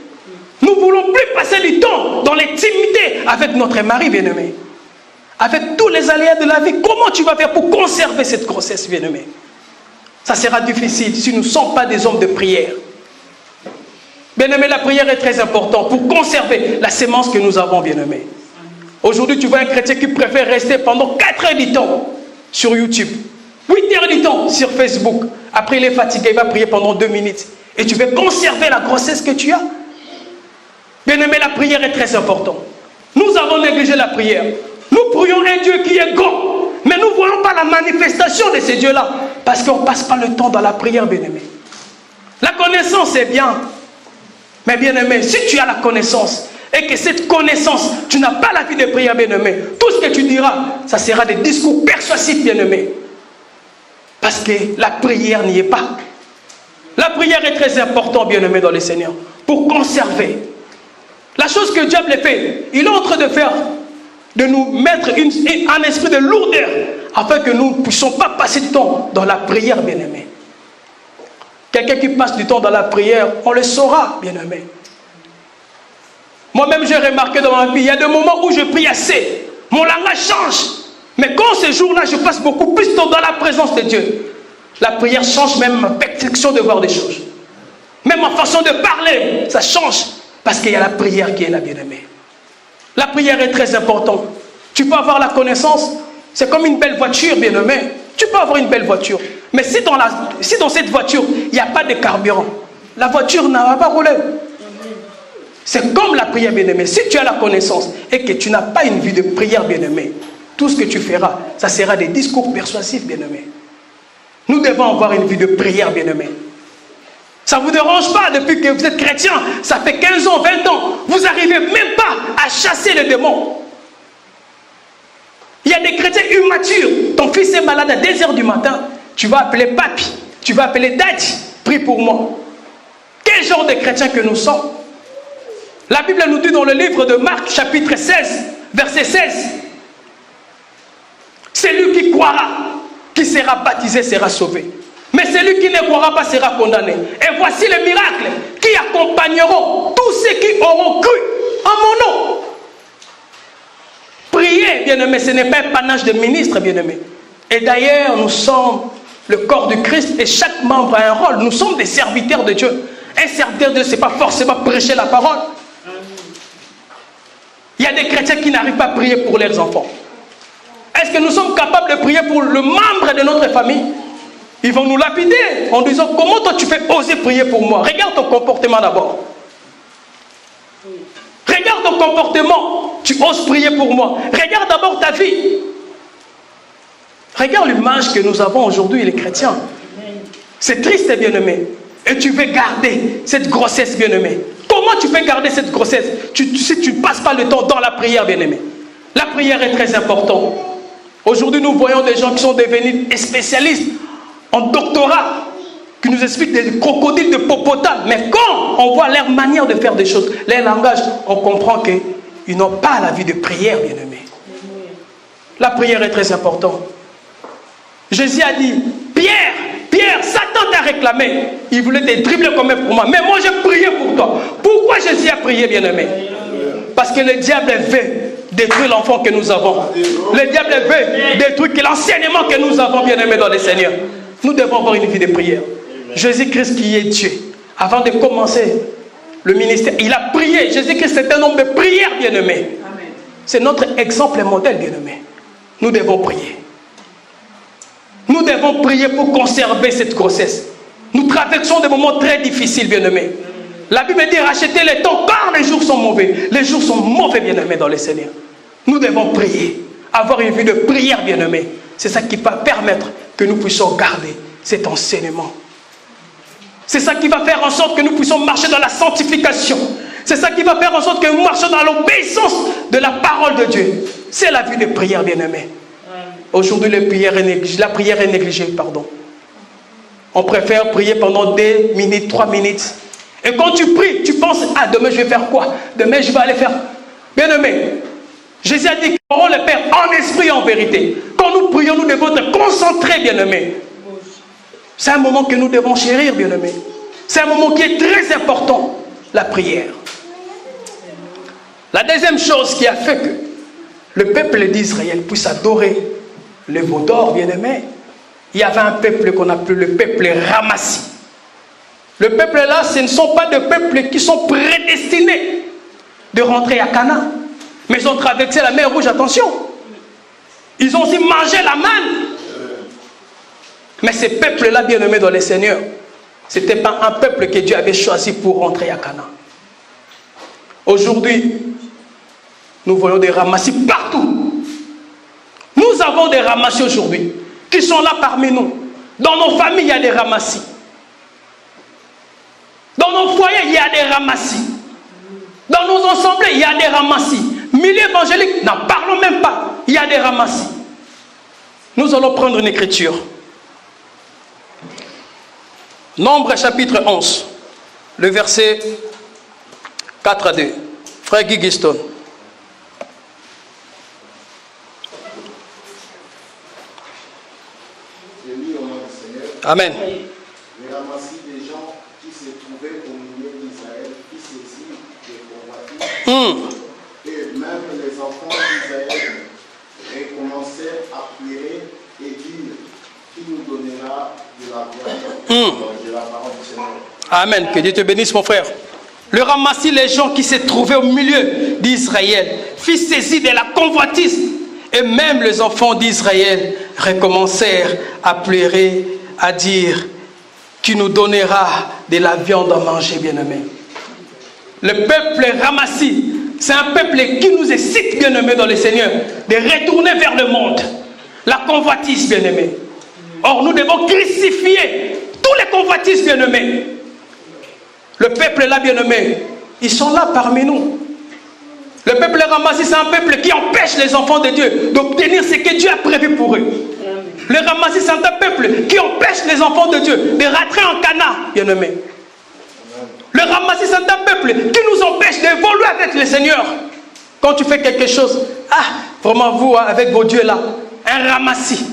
Nous ne voulons plus passer du temps dans l'intimité avec notre mari, bien-aimé. Avec tous les aléas de la vie, comment tu vas faire pour conserver cette grossesse, bien-aimé? Ça sera difficile si nous ne sommes pas des hommes de prière. Bien-aimé, la prière est très importante pour conserver la sémence que nous avons, bien-aimé. Aujourd'hui, tu vois un chrétien qui préfère rester pendant 4 heures du temps sur YouTube, 8 heures du temps sur Facebook. Après, il est fatigué, il va prier pendant 2 minutes. Et tu veux conserver la grossesse que tu as. Bien-aimé, la prière est très importante. Nous avons négligé la prière. Nous prions un Dieu qui est grand, mais nous ne voyons pas la manifestation de ce Dieu-là, parce qu'on ne passe pas le temps dans la prière, bien-aimé. La connaissance est bien, mais bien-aimé, si tu as la connaissance, et que cette connaissance, tu n'as pas la vie de prière, bien-aimé, tout ce que tu diras, ça sera des discours persuasifs, bien-aimé. Parce que la prière n'y est pas. La prière est très importante, bien-aimé, dans le Seigneur, pour conserver. La chose que Dieu a fait, il est en train de faire, de nous mettre un esprit de lourdeur, afin que nous ne puissions pas passer de temps dans la prière, bien-aimé. Quelqu'un qui passe du temps dans la prière, on le saura, bien-aimé. Moi-même, j'ai remarqué dans ma vie, il y a des moments où je prie assez. Mon langage change. Mais quand ces jours-là, je passe beaucoup plus de temps dans la présence de Dieu, la prière change même ma perception de voir des choses. Même ma façon de parler, ça change. Parce qu'il y a la prière qui est là, bien-aimé. La prière est très importante. Tu peux avoir la connaissance, c'est comme une belle voiture, bien-aimé. Tu peux avoir une belle voiture. Mais si dans cette voiture, il n'y a pas de carburant, la voiture ne va pas rouler. C'est comme la prière, bien-aimé. Si tu as la connaissance et que tu n'as pas une vie de prière, bien-aimé, tout ce que tu feras, ça sera des discours persuasifs, bien-aimé. Nous devons avoir une vie de prière, bien-aimé. Ça ne vous dérange pas depuis que vous êtes chrétien, ça fait 15 ans, 20 ans, vous n'arrivez même pas à chasser les démons. Il y a des chrétiens immatures. Ton fils est malade à 2 h du matin, tu vas appeler papi, tu vas appeler daddy, prie pour moi. Quel genre de chrétiens que nous sommes? La Bible nous dit dans le livre de Marc, chapitre 16, verset 16, celui qui croira, qui sera baptisé, sera sauvé. Mais celui qui ne croira pas sera condamné. Et voici les miracles qui accompagneront tous ceux qui auront cru en mon nom. Prier, bien-aimé, ce n'est pas un panache de ministre, bien-aimé. Et d'ailleurs, nous sommes le corps du Christ et chaque membre a un rôle. Nous sommes des serviteurs de Dieu. Un serviteur de Dieu, ce n'est pas forcément prêcher la parole. Il y a des chrétiens qui n'arrivent pas à prier pour leurs enfants. Est-ce que nous sommes capables de prier pour le membre de notre famille? Ils vont nous lapider en disant, comment toi tu peux oser prier pour moi? Regarde ton comportement d'abord. Regarde ton comportement. Tu oses prier pour moi. Regarde d'abord ta vie. Regarde l'image que nous avons aujourd'hui, les chrétiens. C'est triste, bien-aimé. Et tu veux garder cette grossesse, bien-aimé. Comment tu peux garder cette grossesse si tu ne passes pas le temps dans la prière, bien-aimé? La prière est très importante. Aujourd'hui, nous voyons des gens qui sont devenus spécialistes en doctorat, qui nous expliquent des crocodiles de Popotame. Mais quand on voit leur manière de faire des choses, leur langage, on comprend qu'ils n'ont pas la vie de prière, bien-aimé. La prière est très importante. Jésus a dit, Pierre, Satan t'a réclamé. Il voulait te dribbler comme pour moi. Mais moi, j'ai prié pour toi. Pourquoi Jésus a prié, bien-aimé? Parce que le diable veut détruire l'enfant que nous avons. Le diable veut détruire l'enseignement que nous avons, bien-aimé, dans le Seigneur. Nous devons avoir une vie de prière. Jésus-Christ qui est Dieu, avant de commencer le ministère, il a prié. Jésus-Christ est un homme de prière, bien-aimé. C'est notre exemple et modèle, bien-aimé. Nous devons prier. Nous devons prier pour conserver cette grossesse. Nous traversons des moments très difficiles, bien-aimés. La Bible dit rachetez les temps car les jours sont mauvais. Les jours sont mauvais, bien-aimés, dans le Seigneur. Nous devons prier. Avoir une vie de prière, bien-aimés. C'est ça qui va permettre que nous puissions garder cet enseignement. C'est ça qui va faire en sorte que nous puissions marcher dans la sanctification. C'est ça qui va faire en sorte que nous marchions dans l'obéissance de la parole de Dieu. C'est la vie de prière, bien-aimés. Aujourd'hui, la prière est négligée, pardon. On préfère prier pendant 2 minutes, 3 minutes. Et quand tu pries, tu penses, ah, demain je vais faire quoi? Demain je vais aller faire. Bien-aimé, Jésus a dit qu'on le Père en esprit et en vérité. Quand nous prions, nous devons être concentrés, bien-aimé. C'est un moment que nous devons chérir, bien-aimé. C'est un moment qui est très important, la prière. La deuxième chose qui a fait que le peuple d'Israël puisse adorer le veau d'or, bien-aimé, il y avait un peuple qu'on appelle le peuple Ramassi. Le peuple là, ce ne sont pas des peuples qui sont prédestinés de rentrer à Canaan. Mais ils ont traversé la mer Rouge, attention. Ils ont aussi mangé la manne. Mais ces peuples-là, bien-aimés dans le Seigneur, ce n'était pas un peuple que Dieu avait choisi pour rentrer à Canaan. Aujourd'hui, nous voyons des ramassis partout. Nous avons des ramassis aujourd'hui qui sont là parmi nous. Dans nos familles, il y a des ramassis. Dans nos foyers, il y a des ramassis. Dans nos assemblées, il y a des ramassis. Milieu évangélique, n'en parlons même pas. Il y a des ramassis. Nous allons prendre une écriture. Nombre chapitre 11, le verset 4 à 2. Frère Guy Giston. Amen. Les ramassis des gens Et même les enfants d'Israël recommencèrent à pleurer et dire, qui nous donnera de la viande de la parole du Seigneur. Amen. Que Dieu te bénisse, mon frère. Le ramassis, les gens qui se trouvaient au milieu d'Israël, fit saisir de la convoitise. Et même les enfants d'Israël recommencèrent à pleurer, à dire, qui nous donnera de la viande à manger, bien-aimé. Le peuple ramassis, c'est un peuple qui nous excite, bien-aimé, dans le Seigneur, de retourner vers le monde. La convoitise, bien-aimé. Or, nous devons crucifier tous les convoitises, bien-aimés. Le peuple là, bien-aimé, ils sont là parmi nous. Le peuple ramassis, c'est un peuple qui empêche les enfants de Dieu d'obtenir ce que Dieu a prévu pour eux. Le ramassis, c'est un peuple qui empêche les enfants de Dieu de rentrer en Canaan, bien-aimé. Le ramassis, c'est un peuple qui nous empêche d'évoluer avec le Seigneur. Quand tu fais quelque chose, vraiment vous, avec vos dieux là, un ramassis.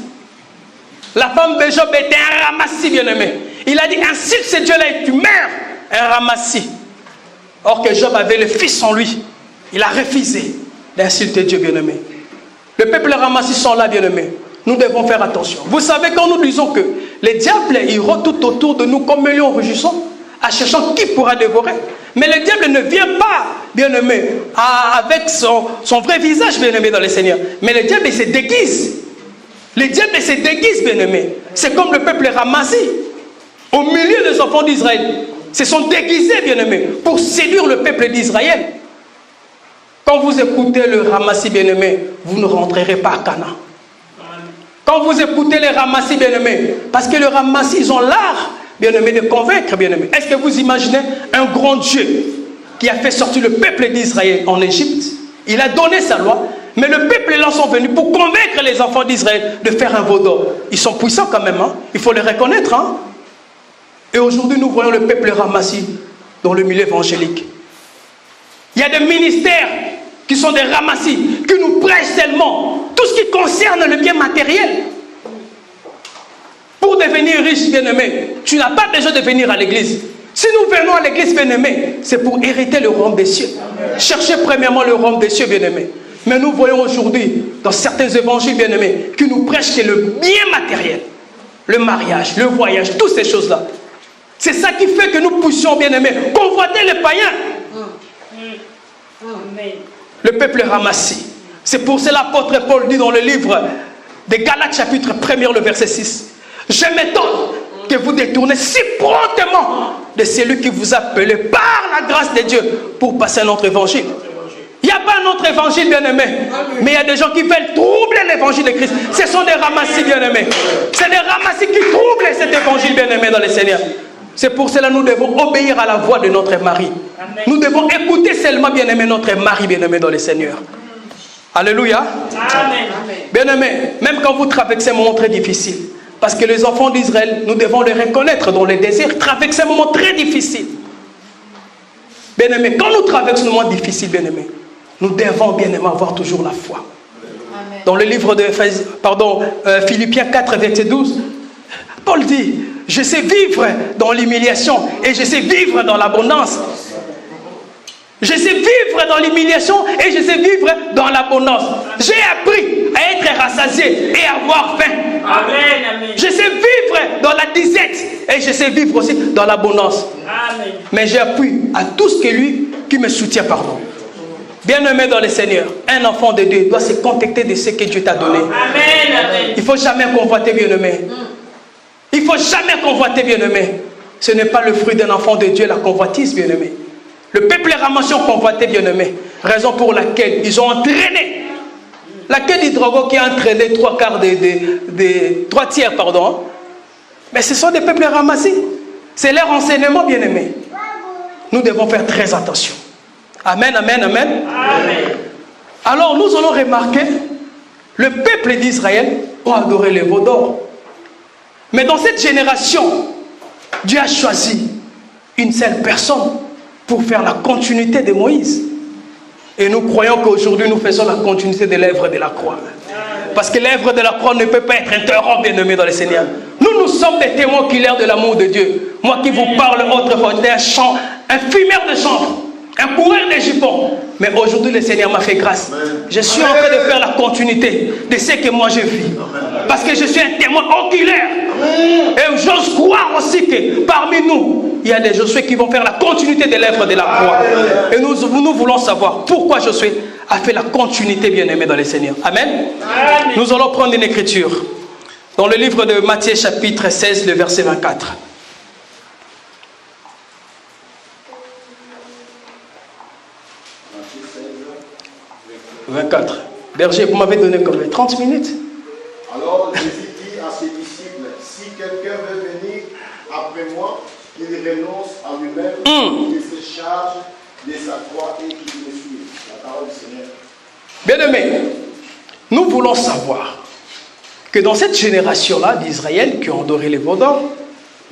La femme de Job était un ramassis, bien-aimé. Il a dit, insulte ce Dieu-là et tu meurs. Un ramassis. Or que Job avait le fils en lui. Il a refusé d'insulter Dieu, bien-aimé. Le peuple ramassis sont là, bien-aimé. Nous devons faire attention. Vous savez, quand nous disons que les diables, ils rôdent tout autour de nous comme lions rugissants, en cherchant qui pourra dévorer. Mais le diable ne vient pas, bien-aimé, avec son vrai visage, bien-aimé, dans le Seigneur. Mais le diable, il se déguise. Le diable se déguise, bien-aimé. C'est comme le peuple ramassis. Au milieu des enfants d'Israël, se sont déguisés, bien-aimés, pour séduire le peuple d'Israël. Quand vous écoutez le ramassis, bien-aimé, vous ne rentrerez pas à Canaan. Quand vous écoutez les ramassis, bien-aimés, parce que le ramassis, ils ont l'art, bien-aimé, de convaincre, bien-aimé. Est-ce que vous imaginez un grand Dieu qui a fait sortir le peuple d'Israël en Égypte? Il a donné sa loi, mais le peuple là sont venus pour convaincre les enfants d'Israël de faire un veau d'or. Ils sont puissants quand même, hein? Il faut les reconnaître, hein? Et aujourd'hui, nous voyons le peuple ramassis dans le milieu évangélique. Il y a des ministères qui sont des ramassis, qui nous prêchent tellement tout ce qui concerne le bien matériel. Pour devenir riche, bien-aimé, tu n'as pas besoin de venir à l'église. Si nous venons à l'église, bien-aimé, c'est pour hériter le royaume des cieux. Cherchez premièrement le royaume des cieux, bien-aimé. Mais nous voyons aujourd'hui, dans certains évangiles, bien-aimés, qui nous prêchent que le bien matériel, le mariage, le voyage, toutes ces choses-là. C'est ça qui fait que nous puissions, bien-aimés, convoiter les païens. Le peuple ramassis. C'est pour cela l'apôtre Paul dit dans le livre de Galates chapitre 1er, le verset 6. Je m'étonne que vous détournez si promptement de celui qui vous a appelé par la grâce de Dieu pour passer un autre évangile. Il n'y a pas un autre évangile, bien-aimé. Mais il y a des gens qui veulent troubler l'évangile de Christ. Ce sont des ramassis, bien-aimés. C'est des ramassis qui troublent cet évangile, bien-aimé, dans le Seigneur. C'est pour cela que nous devons obéir à la voix de notre mari. Amen. Nous devons écouter seulement, bien-aimé, notre mari, bien-aimé, dans le Seigneur. Alléluia. Bien-aimé, même quand vous traversez un moment très difficile, parce que les enfants d'Israël, nous devons les reconnaître dans les déserts, traverser un moment très difficile. Bien-aimé, quand nous traversons un moment difficile, bien-aimé, nous devons, bien-aimé, avoir toujours la foi. Amen. Dans le livre de Philippiens 4, verset 12, Paul dit, je sais vivre dans l'humiliation et je sais vivre dans l'abondance. Je sais vivre dans l'humiliation et je sais vivre dans l'abondance. J'ai appris à être rassasié et à avoir faim. Amen. Je sais vivre dans la disette et je sais vivre aussi dans l'abondance. Mais j'ai appris à tout ce que lui qui me soutient, pardon. Bien-aimé dans le Seigneur, un enfant de Dieu doit se contenter de ce que Dieu t'a donné. Amen. Il ne faut jamais convoiter, bien-aimé. Il ne faut jamais convoiter, bien-aimé. Ce n'est pas le fruit d'un enfant de Dieu, la convoitise, bien-aimé. Le peuple ramassion convoité, bien-aimé. Raison pour laquelle ils ont entraîné. Laquelle Hydrogo qui a entraîné 3 tiers, pardon. Mais ce sont des peuples ramassés. C'est leur enseignement, bien-aimé. Nous devons faire très attention. Amen, amen, amen. Amen. Alors nous allons remarquer, le peuple d'Israël a adoré les veaux d'or. Mais dans cette génération, Dieu a choisi une seule personne pour faire la continuité de Moïse. Et nous croyons qu'aujourd'hui nous faisons la continuité de l'œuvre de la croix. Parce que l'œuvre de la croix ne peut pas être interrompue, bien-aimé dans le Seigneur. Nous sommes des témoins oculaires de l'amour de Dieu. Moi qui vous parle, autre un chant, un fumeur de chambre. un coureur de jupons. Mais aujourd'hui, le Seigneur m'a fait grâce. Je suis en train de faire la continuité de ce que moi je vis. Parce que je suis un témoin oculaire. Et j'ose croire aussi que parmi nous, il y a des Josué qui vont faire la continuité de l'œuvre de la croix. Et nous voulons savoir pourquoi Josué a fait la continuité, bien-aimé dans le Seigneur. Amen. Nous allons prendre une écriture dans le livre de Matthieu chapitre 16, le verset 24. 24. Berger, vous m'avez donné combien? 30 minutes. Alors Jésus dit à ses disciples, si quelqu'un veut venir après moi, qu'il renonce à lui-même, qu'il se charge de sa croix et qu'il me suive. La parole du Seigneur. Bien-aimés, nous voulons savoir que dans cette génération-là d'Israël qui ont adoré les veaux d'or,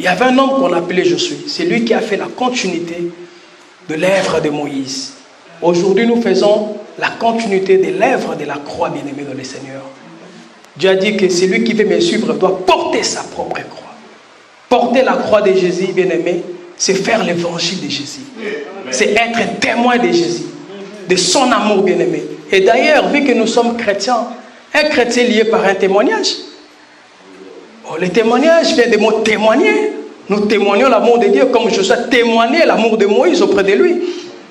il y avait un homme qu'on appelait Josué. C'est lui qui a fait la continuité de l'œuvre de Moïse. Aujourd'hui, nous faisons la continuité de l'œuvre de la croix, bien-aimé dans le Seigneur. Dieu a dit que celui qui veut me suivre doit porter sa propre croix. Porter la croix de Jésus, bien-aimé, c'est faire l'évangile de Jésus. C'est être témoin de Jésus, de son amour, bien-aimé. Et d'ailleurs, vu que nous sommes chrétiens, un chrétien lié par un témoignage. Oh, le témoignage vient de mot témoigner. Nous témoignons l'amour de Dieu comme je suis témoigné l'amour de Moïse auprès de lui.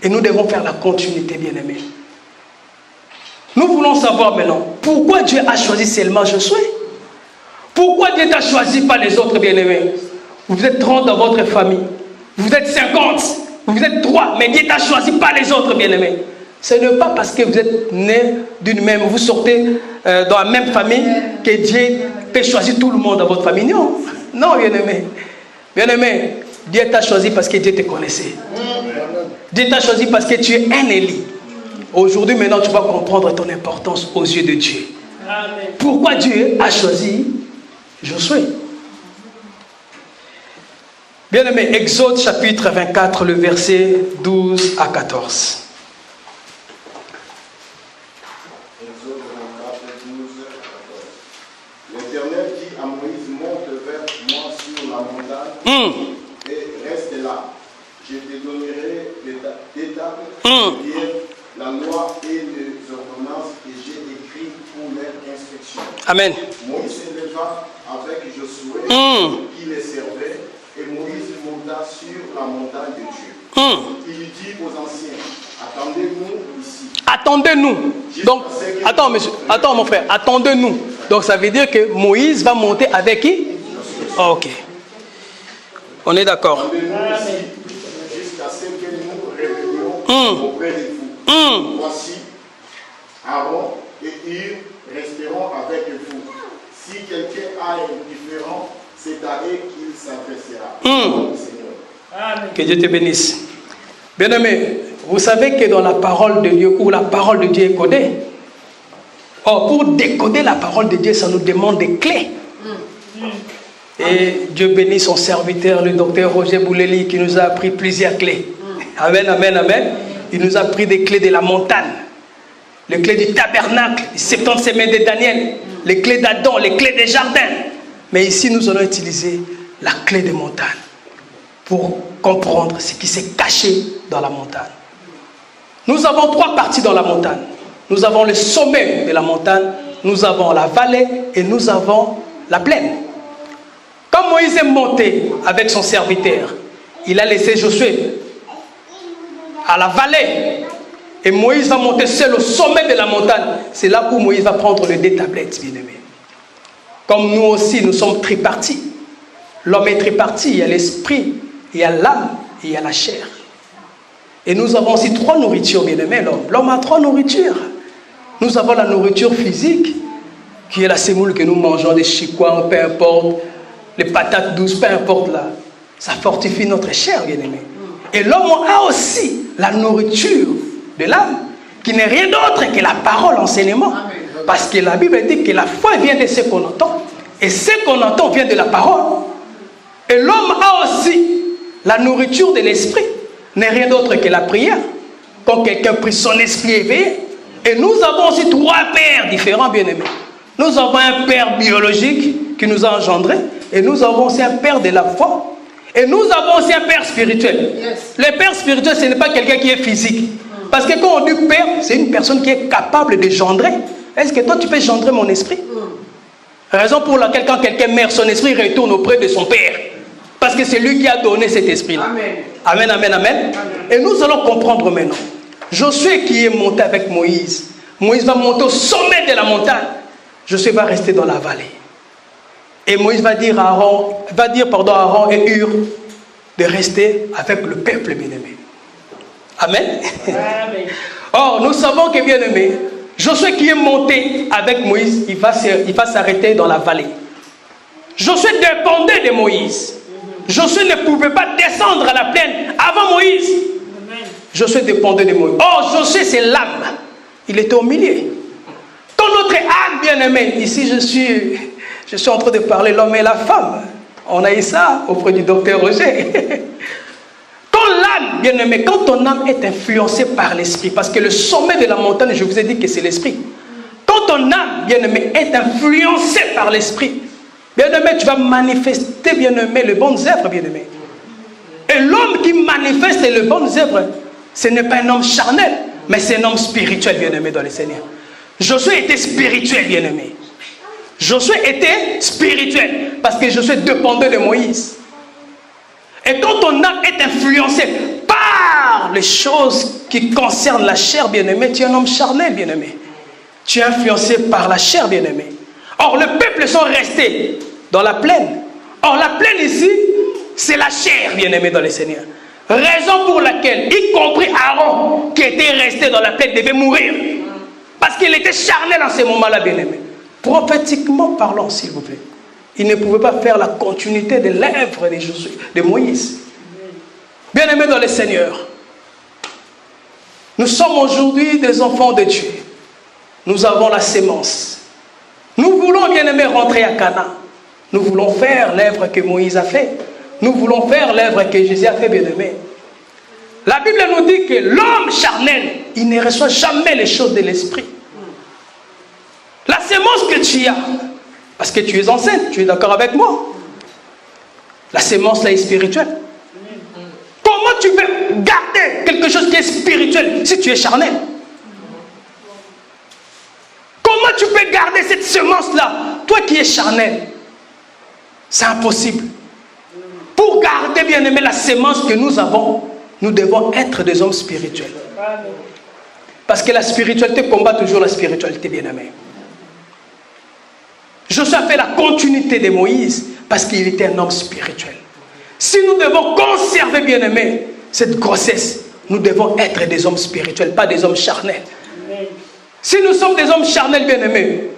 Et nous devons faire la continuité, bien-aimé. Nous voulons savoir maintenant pourquoi Dieu a choisi seulement Josué. Pourquoi Dieu t'a choisi pas les autres, bien-aimés? Vous êtes 30 dans votre famille. Vous êtes 50. Vous êtes 3. Mais Dieu t'a choisi pas les autres, bien-aimés. Ce n'est pas parce que vous êtes nés d'une même, vous sortez dans la même famille que Dieu peut choisir tout le monde dans votre famille. Non, non, bien-aimé. Bien-aimé, Dieu t'a choisi parce que Dieu te connaissait. Dieu t'a choisi parce que tu es un Élie. Aujourd'hui, maintenant, tu vas comprendre ton importance aux yeux de Dieu. Amen. Pourquoi Dieu a choisi Josué? Bien-aimé, Exode chapitre 24, le verset 12 à 14. Exode 24, 12 à 14. L'Éternel dit à Moïse, monte vers moi sur la montagne et reste là. Je te donnerai des tables, la loi et les ordonnances que j'ai écrites pour leur instruction. Amen. Moïse s'éleva avec Josué qui les servait et Moïse monta sur la montagne de Dieu. Il dit aux anciens, attendez-nous ici. Attendez-nous. Donc, attends, monsieur, attends mon frère, attendez-nous. Donc ça veut dire que Moïse va monter avec qui? Oh, ok. On est d'accord. Attendez-nous ici jusqu'à ce que nous revenions auprès de vous. Voici, Aaron et Hur resteront avec vous. Si quelqu'un a un différent, c'est à eux qu'il s'adressera. Que Dieu te bénisse. Bien-aimé, vous savez que dans la parole de Dieu, où la parole de Dieu est codée, pour décoder la parole de Dieu, ça nous demande des clés. Et Dieu bénit son serviteur, le docteur Roger Bouleli, qui nous a appris plusieurs clés. Amen, amen, amen. Il nous a pris des clés de la montagne, les clés du tabernacle, les 70 semaines de Daniel, les clés d'Adam, les clés des jardins. Mais ici, nous allons utiliser la clé des montagnes pour comprendre ce qui s'est caché dans la montagne. Nous avons 3 parties dans la montagne. Nous avons le sommet de la montagne, nous avons la vallée et nous avons la plaine. Quand Moïse est monté avec son serviteur, il a laissé Josué à la vallée. Et Moïse va monter seul au sommet de la montagne. C'est là où Moïse va prendre les 2 tablettes, bien-aimés. Comme nous aussi, nous sommes tripartis. L'homme est triparti. Il y a l'esprit, il y a l'âme et il y a la chair. Et nous avons aussi 3 nourritures, bien-aimés, l'homme. L'homme a 3 nourritures. Nous avons la nourriture physique, qui est la semoule que nous mangeons, des chicois, peu importe, les patates douces, peu importe là. Ça fortifie notre chair, bien-aimés. Et l'homme a aussi la nourriture de l'âme, qui n'est rien d'autre que la parole, l'enseignement. Parce que la Bible dit que la foi vient de ce qu'on entend, et ce qu'on entend vient de la parole. Et l'homme a aussi la nourriture de l'esprit, n'est rien d'autre que la prière. Quand quelqu'un prie, son esprit est éveillé. Et nous avons aussi 3 pères différents, bien-aimés. Nous avons un père biologique qui nous a engendrés, et nous avons aussi un père de la foi. Et nous avons aussi un père spirituel. Le père spirituel, ce n'est pas quelqu'un qui est physique. Parce que quand on dit père, c'est une personne qui est capable de gendrer. Est-ce que toi, tu peux gendrer mon esprit? Raison pour laquelle quand quelqu'un meurt, son esprit retourne auprès de son père. Parce que c'est lui qui a donné cet esprit-là. Amen, amen, amen. Et nous allons comprendre maintenant. Josué qui est monté avec Moïse. Moïse va monter au sommet de la montagne. Josué va rester dans la vallée. Et Moïse va dire à Aaron et Hur de rester avec le peuple bien-aimé. Amen. Or, nous savons que bien-aimé, Josué qui est monté avec Moïse, il va s'arrêter dans la vallée. Josué dépendait de Moïse. Josué ne pouvait pas descendre à la plaine avant Moïse. Josué dépendait de Moïse. Or, Josué, c'est l'âme. Il était au milieu. Quand notre âme bien-aimée, ici je suis en train de parler l'homme et la femme. On a eu ça auprès du docteur Roger. Quand l'âme, bien-aimé, quand ton âme est influencée par l'esprit, parce que le sommet de la montagne, je vous ai dit que c'est l'esprit. Quand ton âme, bien-aimé, est influencée par l'esprit, bien-aimé, tu vas manifester, bien-aimé, les bonnes œuvres, bien-aimé. Et l'homme qui manifeste les bonnes œuvres, ce n'est pas un homme charnel, mais c'est un homme spirituel, bien-aimé, dans le Seigneur. Josué était spirituel, bien-aimé. Josué était spirituel, parce que Josué dépendait de Moïse. Et quand ton âme est influencée par les choses qui concernent la chair, bien-aimé, tu es un homme charnel, bien-aimé. Tu es influencé par la chair, bien-aimé. Or, le peuple sont restés dans la plaine. Or, la plaine ici, c'est la chair, bien-aimé, dans le Seigneur. Raison pour laquelle, y compris Aaron, qui était resté dans la plaine, devait mourir. Parce qu'il était charnel en ce moment-là, bien-aimé. Prophétiquement parlant, s'il vous plaît. Il ne pouvait pas faire la continuité de l'œuvre de Moïse. Bien-aimés dans le Seigneur, nous sommes aujourd'hui des enfants de Dieu. Nous avons la sémence. Nous voulons, bien-aimés, rentrer à Canaan. Nous voulons faire l'œuvre que Moïse a fait. Nous voulons faire l'œuvre que Jésus a fait, bien-aimés. La Bible nous dit que l'homme charnel, il ne reçoit jamais les choses de l'esprit. La sémence que tu as, parce que tu es enceinte, tu es d'accord avec moi. La sémence là est spirituelle. Comment tu peux garder quelque chose qui est spirituel si tu es charnel? Comment tu peux garder cette semence là, toi qui es charnel? C'est impossible. Pour garder, bien aimé, la sémence que nous avons, nous devons être des hommes spirituels. Parce que la spiritualité combat toujours la spiritualité, bien aimé. Josué a fait la continuité de Moïse parce qu'il était un homme spirituel. Si nous devons conserver, bien aimé, cette grossesse, nous devons être des hommes spirituels, pas des hommes charnels. Si nous sommes des hommes charnels, bien aimés,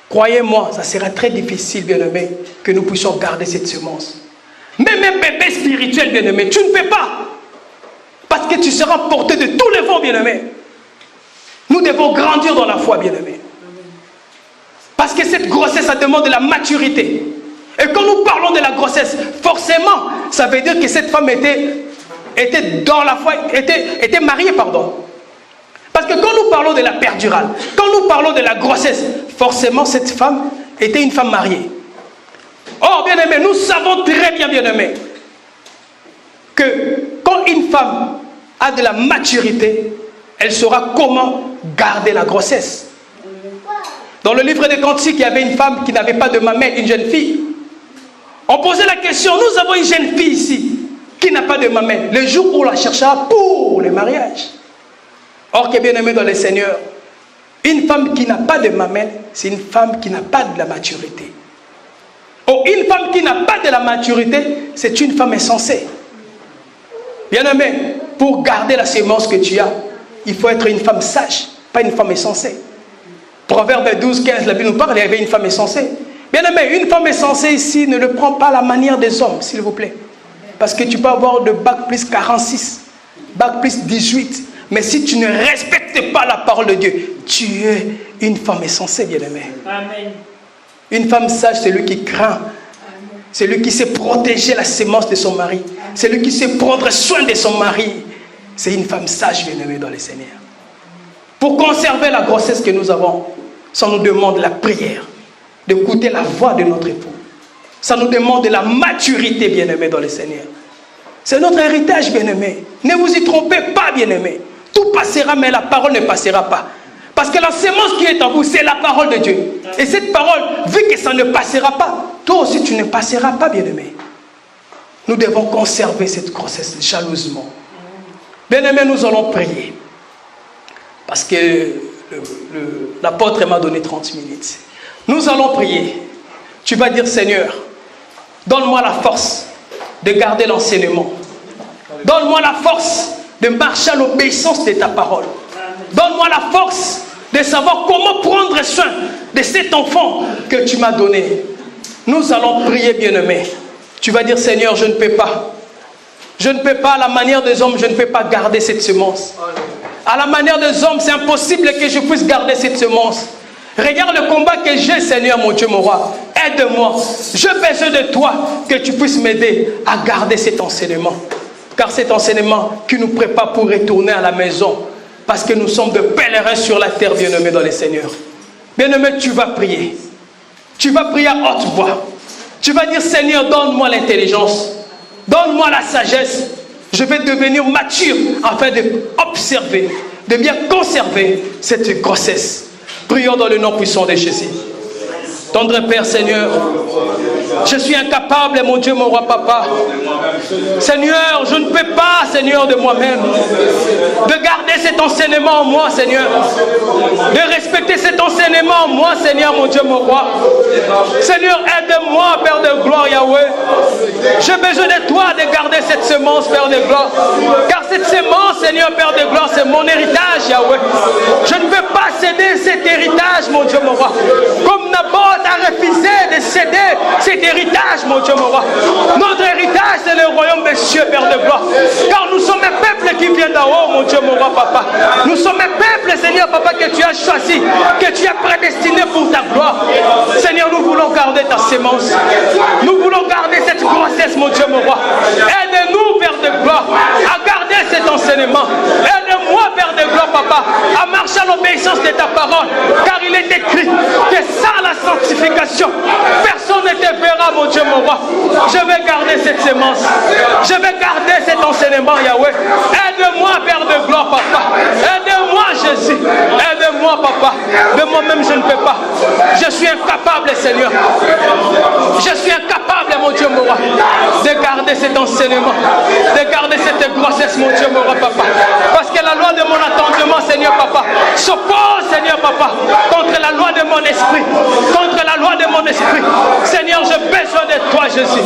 croyez-moi, ça sera très difficile, bien aimé, que nous puissions garder cette semence. Même un bébé spirituel, bien aimé, tu ne peux pas. Parce que tu seras porté de tous les vents, bien aimé. Nous devons grandir dans la foi, bien aimé. Parce que cette grossesse, ça demande de la maturité. Et quand nous parlons de la grossesse, forcément, ça veut dire que cette femme était dans la foi, était mariée, pardon. Parce que quand nous parlons de la péridurale, quand nous parlons de la grossesse, forcément, cette femme était une femme mariée. Or, bien aimé, nous savons très bien, bien aimé, que quand une femme a de la maturité, elle saura comment garder la grossesse. Dans le livre des Cantiques, il y avait une femme qui n'avait pas de mamelle, une jeune fille. On posait la question, nous avons une jeune fille ici qui n'a pas de mamelle. Le jour où on la cherchera pour le mariage. Or, que bien aimé dans le Seigneur, une femme qui n'a pas de mamelle, c'est une femme qui n'a pas de la maturité. Or, une femme qui n'a pas de la maturité, c'est une femme insensée. Bien aimé, pour garder la sémence que tu as, il faut être une femme sage, pas une femme insensée. Proverbe 12, 15, la Bible nous parle, il y avait une femme insensée. Bien aimé, une femme insensée ici ne le prend pas à la manière des hommes, s'il vous plaît. Parce que tu peux avoir de bac plus 46, bac plus 18. Mais si tu ne respectes pas la parole de Dieu, tu es une femme insensée, bien aimé. Amen. Une femme sage, c'est lui qui craint. C'est lui qui sait protéger la sémence de son mari. C'est lui qui sait prendre soin de son mari. C'est une femme sage, bien aimée dans le Seigneur. Pour conserver la grossesse que nous avons, ça nous demande la prière, d'écouter la voix de notre époux. Ça nous demande de la maturité, bien-aimés, dans le Seigneur. C'est notre héritage, bien-aimés. Ne vous y trompez pas, bien-aimés. Tout passera, mais la parole ne passera pas. Parce que la sémence qui est en vous, c'est la parole de Dieu. Et cette parole, vu que ça ne passera pas, toi aussi tu ne passeras pas, bien-aimé. Nous devons conserver cette grossesse jalousement. Bien-aimés, nous allons prier. Parce que l'apôtre m'a donné 30 minutes. Nous allons prier. Tu vas dire, Seigneur, donne-moi la force de garder l'enseignement. Donne-moi la force de marcher à l'obéissance de ta parole. Donne-moi la force de savoir comment prendre soin de cet enfant que tu m'as donné. Nous allons prier, bien-aimé. Tu vas dire, Seigneur, je ne peux pas. Je ne peux pas, à la manière des hommes, je ne peux pas garder cette semence. À la manière des hommes, c'est impossible que je puisse garder cette semence. Regarde le combat que j'ai, Seigneur, mon Dieu, mon roi. Aide-moi. J'ai besoin de toi, que tu puisses m'aider à garder cet enseignement. Car cet enseignement qui nous prépare pour retourner à la maison. Parce que nous sommes de pèlerins sur la terre, bien-aimés dans le Seigneur. Bien-aimé, tu vas prier. Tu vas prier à haute voix. Tu vas dire, Seigneur, donne-moi l'intelligence. Donne-moi la sagesse. Je vais devenir mature afin d'observer, de bien conserver cette grossesse. Prions dans le nom puissant de Jésus. Tendre Père, Seigneur, je suis incapable, mon Dieu, mon roi, papa. Seigneur, je ne peux pas, Seigneur, de moi-même, de garder cet enseignement en moi, Seigneur. De respecter cet enseignement en moi, Seigneur, mon Dieu, mon roi. Seigneur, aide-moi, Père de gloire, Yahweh. J'ai besoin de toi de garder cette semence, Père de gloire. Car cette semence, Seigneur, Père de gloire, c'est mon héritage, Yahweh. Je ne peux pas céder cet héritage, mon Dieu, mon roi. Comme Naboth a refusé de céder cet héritage, mon Dieu, mon roi. Notre héritage, c'est le royaume des cieux, Père de gloire. Car nous sommes un peuple qui vient d'en haut, mon Dieu, mon roi, papa. Nous sommes un peuple, Seigneur, papa, que tu as choisi, que tu as prédestiné pour ta gloire. Seigneur, nous voulons garder ta sémence. Nous voulons garder cette grossesse, mon Dieu, mon roi. Aide-nous, Père de gloire, à garder cet enseignement. Aide-moi, Père de gloire, papa, à marcher à l'obéissance de ta parole. Car il est écrit que sans la sanctification, personne ne te verra, mon Dieu, mon roi. Je vais garder cette sémence. Je vais garder cet enseignement, Yahweh. Aide-moi, Père de gloire, papa. Aide-moi, Jésus. Aide-moi, papa. De moi-même, je ne peux pas. Je suis incapable, Seigneur. Je suis incapable, mon Dieu, mon roi, de garder cet enseignement, de garder cette grossesse, mon Dieu, mon roi, papa. Parce que la loi de mon attendement, Seigneur, papa, s'oppose, Seigneur, papa, contre la loi de mon esprit. Contre la loi de mon esprit. Seigneur, j'ai besoin de toi, Jésus.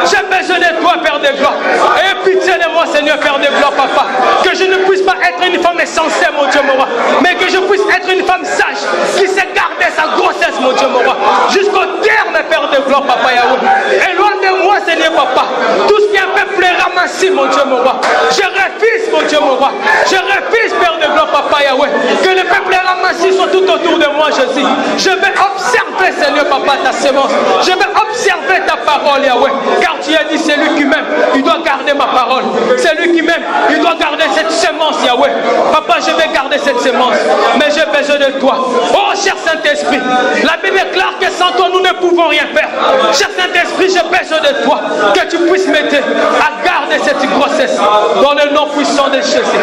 J'ai besoin de toi, Père de gloire. Et pitié de moi, Seigneur, Père de gloire, papa. Que je ne puisse pas être une femme insensée, mon Dieu, mon roi. Mais que je puisse être une femme sage qui sait garder sa grossesse, mon Dieu, mon roi. Jusqu'au terme, Père de gloire, papa Yahweh. Éloigne de moi, Seigneur, papa. Tout ce qui est un peu ramassé, mon Dieu, mon roi. Je refuse, mon Dieu, mon roi. Je refuse, Père de gloire, papa Yahweh. Que le peuple ramassé soit tout autour de moi, Jésus. Je vais observer, Seigneur, papa, ta sémence. Je vais observer ta parole, Yahweh. Car tu as dit, c'est lui qui m'aime, il doit garder ma parole. C'est lui qui m'aime, il doit garder cette sémence, Yahweh. Papa, je vais garder cette sémence. Mais j'ai besoin de toi. Oh, cher Saint-Esprit, la Bible est claire que sans toi, nous ne pouvons rien faire. Cher Saint-Esprit, j'ai besoin de toi. Que tu puisses m'aider à garder cette grossesse. Dans le nom puissant de Jésus.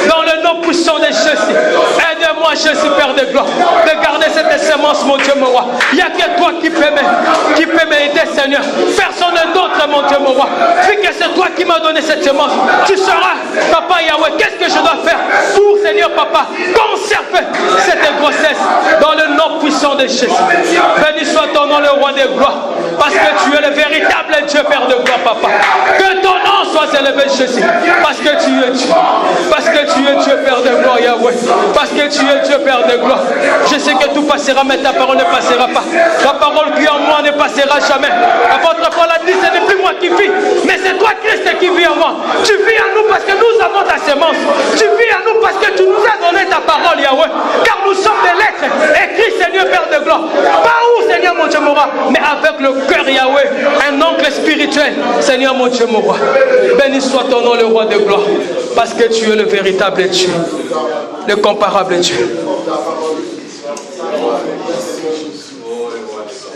Dans le nom puissant de Jésus. Aide-moi, Jésus, Père de gloire, de garder cette sémence, mon Dieu, mon roi. Il n'y a que toi qui peux m'aider, Seigneur. Personne d'autre, mon Dieu, mon roi. Vu que c'est toi qui m'as donné cette semence, tu sauras, papa Yahweh, qu'est-ce que je dois faire pour, Seigneur, papa, conserver cette grossesse dans le nom puissant de Jésus. Béni soit ton nom, le roi des gloires, parce que tu es le véritable Dieu, Père de gloire, papa. Que ton nom soit élevé, Jésus, parce que tu es Dieu. Parce que tu es Dieu, Père de gloire, Yahweh. Parce que tu es Dieu, Père de gloire. Je sais que tout passera, mais ta parole ne passera pas. La parole qui est en moi ne passera jamais. Votre parole a dit, ce n'est plus moi qui vis, mais c'est toi, Christ, qui vis en moi. Tu vis en nous parce que nous avons ta sémence. Tu vis en nous parce que tu nous as donné ta parole, Yahweh. Car nous sommes des lettres écrites, Seigneur, Père de gloire. Pas où, Seigneur, mon Dieu, mon roi, mais avec le cœur, Yahweh. Un oncle spirituel, Seigneur, mon Dieu, mon roi. Béni soit ton nom, le roi de gloire. Parce que tu es le véritable Dieu, le comparable Dieu.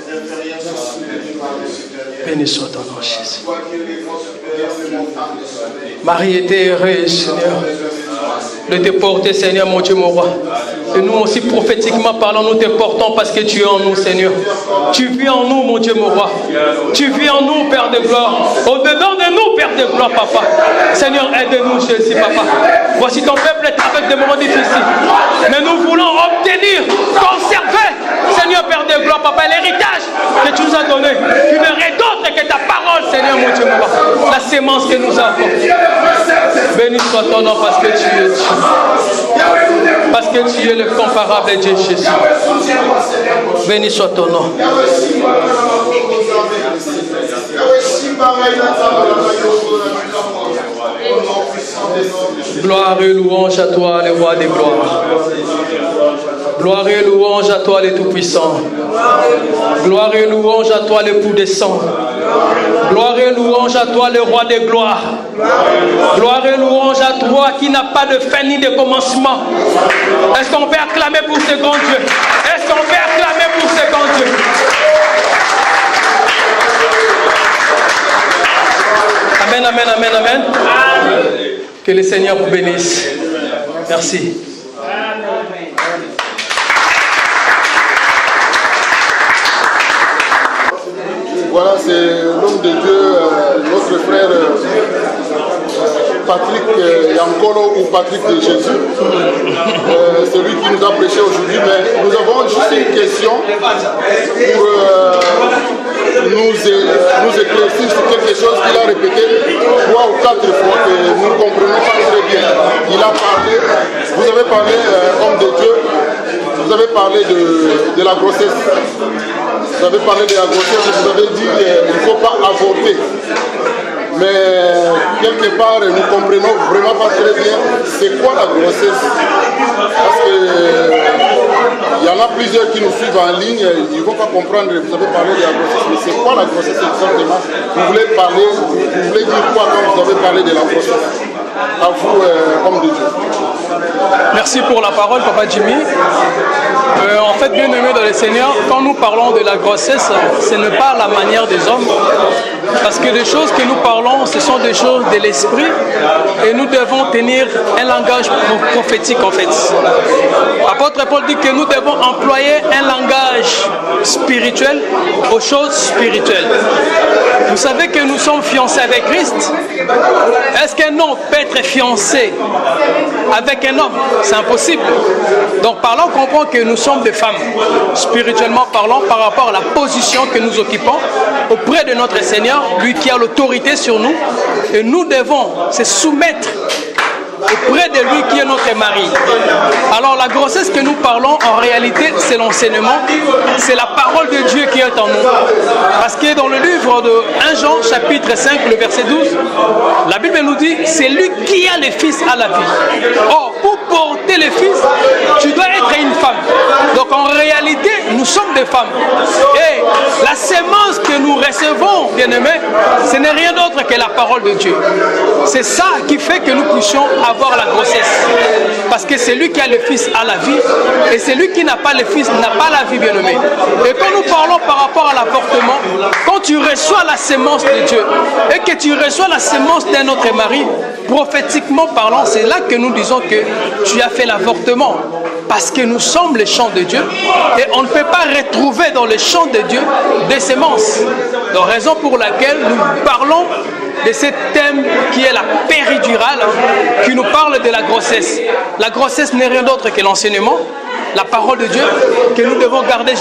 Les inférieurs sont Béni soit ton nom, Jésus. Marie était heureuse, Seigneur, de te porter, Seigneur, mon Dieu, mon roi. Et nous aussi, prophétiquement parlant, nous te portons parce que tu es en nous, Seigneur. Tu vis en nous, mon Dieu, mon roi. Tu vis en nous, Père de gloire. Au-dedans de nous, Père de gloire, Papa. Seigneur, aide-nous, Jésus, Papa. Voici ton peuple est avec des moments difficiles. Mais nous voulons obtenir, conserver, Seigneur, Père de gloire, Papa, l'héritage que tu nous as donné. Tu n'aurais d'autre que ta parole, Seigneur, mon Dieu, mon roi. La sémence que nous avons. Béni soit ton nom parce que tu es Dieu. Parce que tu es le comparable Dieu, Jésus. Béni soit ton nom. Gloire et louange à toi, le roi des gloires. Gloire et louange à toi, le Tout-Puissant. Gloire et louange à toi, le Pou des sangs. Gloire et louange à toi, le roi des gloires. Gloire et louange à toi qui n'a pas de fin ni de commencement. Est-ce qu'on peut acclamer pour ce grand Dieu? Est-ce qu'on peut acclamer pour ce grand Dieu? Amen, amen, amen, amen. Que le Seigneur vous bénisse. Merci. Voilà, c'est l'homme de Dieu, notre frère Patrick Yankolo ou Patrick de Jésus. Celui qui nous a prêché aujourd'hui. Mais nous avons juste une question pour nous éclaircir sur quelque chose qu'il a répété 3 ou 4 fois que nous ne comprenons pas très bien. Il a parlé, vous avez parlé, homme de Dieu, vous avez parlé de la grossesse. Vous avez parlé de la grossesse et vous avez dit qu'il ne faut pas avorter. Mais quelque part, nous ne comprenons vraiment pas très bien c'est quoi la grossesse. Parce qu'il y en a plusieurs qui nous suivent en ligne, ils ne vont pas comprendre, vous avez parlé de la grossesse, mais c'est quoi la grossesse exactement? Vous voulez dire quoi quand vous avez parlé de la grossesse? À vous, homme de Dieu. Merci pour la parole, Papa Jimmy. En fait, bien aimé dans le Seigneur, quand nous parlons de la grossesse, ce n'est pas la manière des hommes. Parce que les choses que nous parlons, ce sont des choses de l'esprit. Et nous devons tenir un langage prophétique en fait. L'apôtre Paul dit que nous devons employer un langage spirituel aux choses spirituelles. Vous savez que nous sommes fiancés avec Christ. Est-ce qu'un homme peut être fiancé avec un homme? C'est impossible. Donc par là, on comprend que nous sommes des femmes, spirituellement parlant, par rapport à la position que nous occupons auprès de notre Seigneur, lui qui a l'autorité sur nous. Et nous devons se soumettre auprès de lui qui est notre mari. Alors la grossesse que nous parlons, en réalité, c'est l'enseignement, c'est la parole de Dieu qui est en nous. Parce que dans le livre de 1 Jean, chapitre 5, le verset 12, la Bible nous dit, c'est lui qui a le Fils à la vie. Or, pour porter le Fils, tu dois être une femme. Donc en réalité, nous sommes des femmes. Et la sémence que nous recevons, bien-aimés, ce n'est rien d'autre que la parole de Dieu. C'est ça qui fait que nous puissions avoir la grossesse. Parce que c'est lui qui a le Fils à la vie, et celui qui n'a pas le Fils n'a pas la vie, bien-aimé. Et quand nous parlons par rapport à l'avortement, quand tu reçois la sémence de Dieu, et que tu reçois la sémence d'un autre mari, prophétiquement parlant, c'est là que nous disons que tu as fait l'avortement. Parce que nous sommes les champs de Dieu, et on ne peut pas retrouver dans les champs de Dieu des sémences. Donc, raison pour laquelle nous parlons de ce thème qui est la péridurale, qui nous parle de la grossesse. La grossesse n'est rien d'autre que l'enseignement, la parole de Dieu que nous devons garder.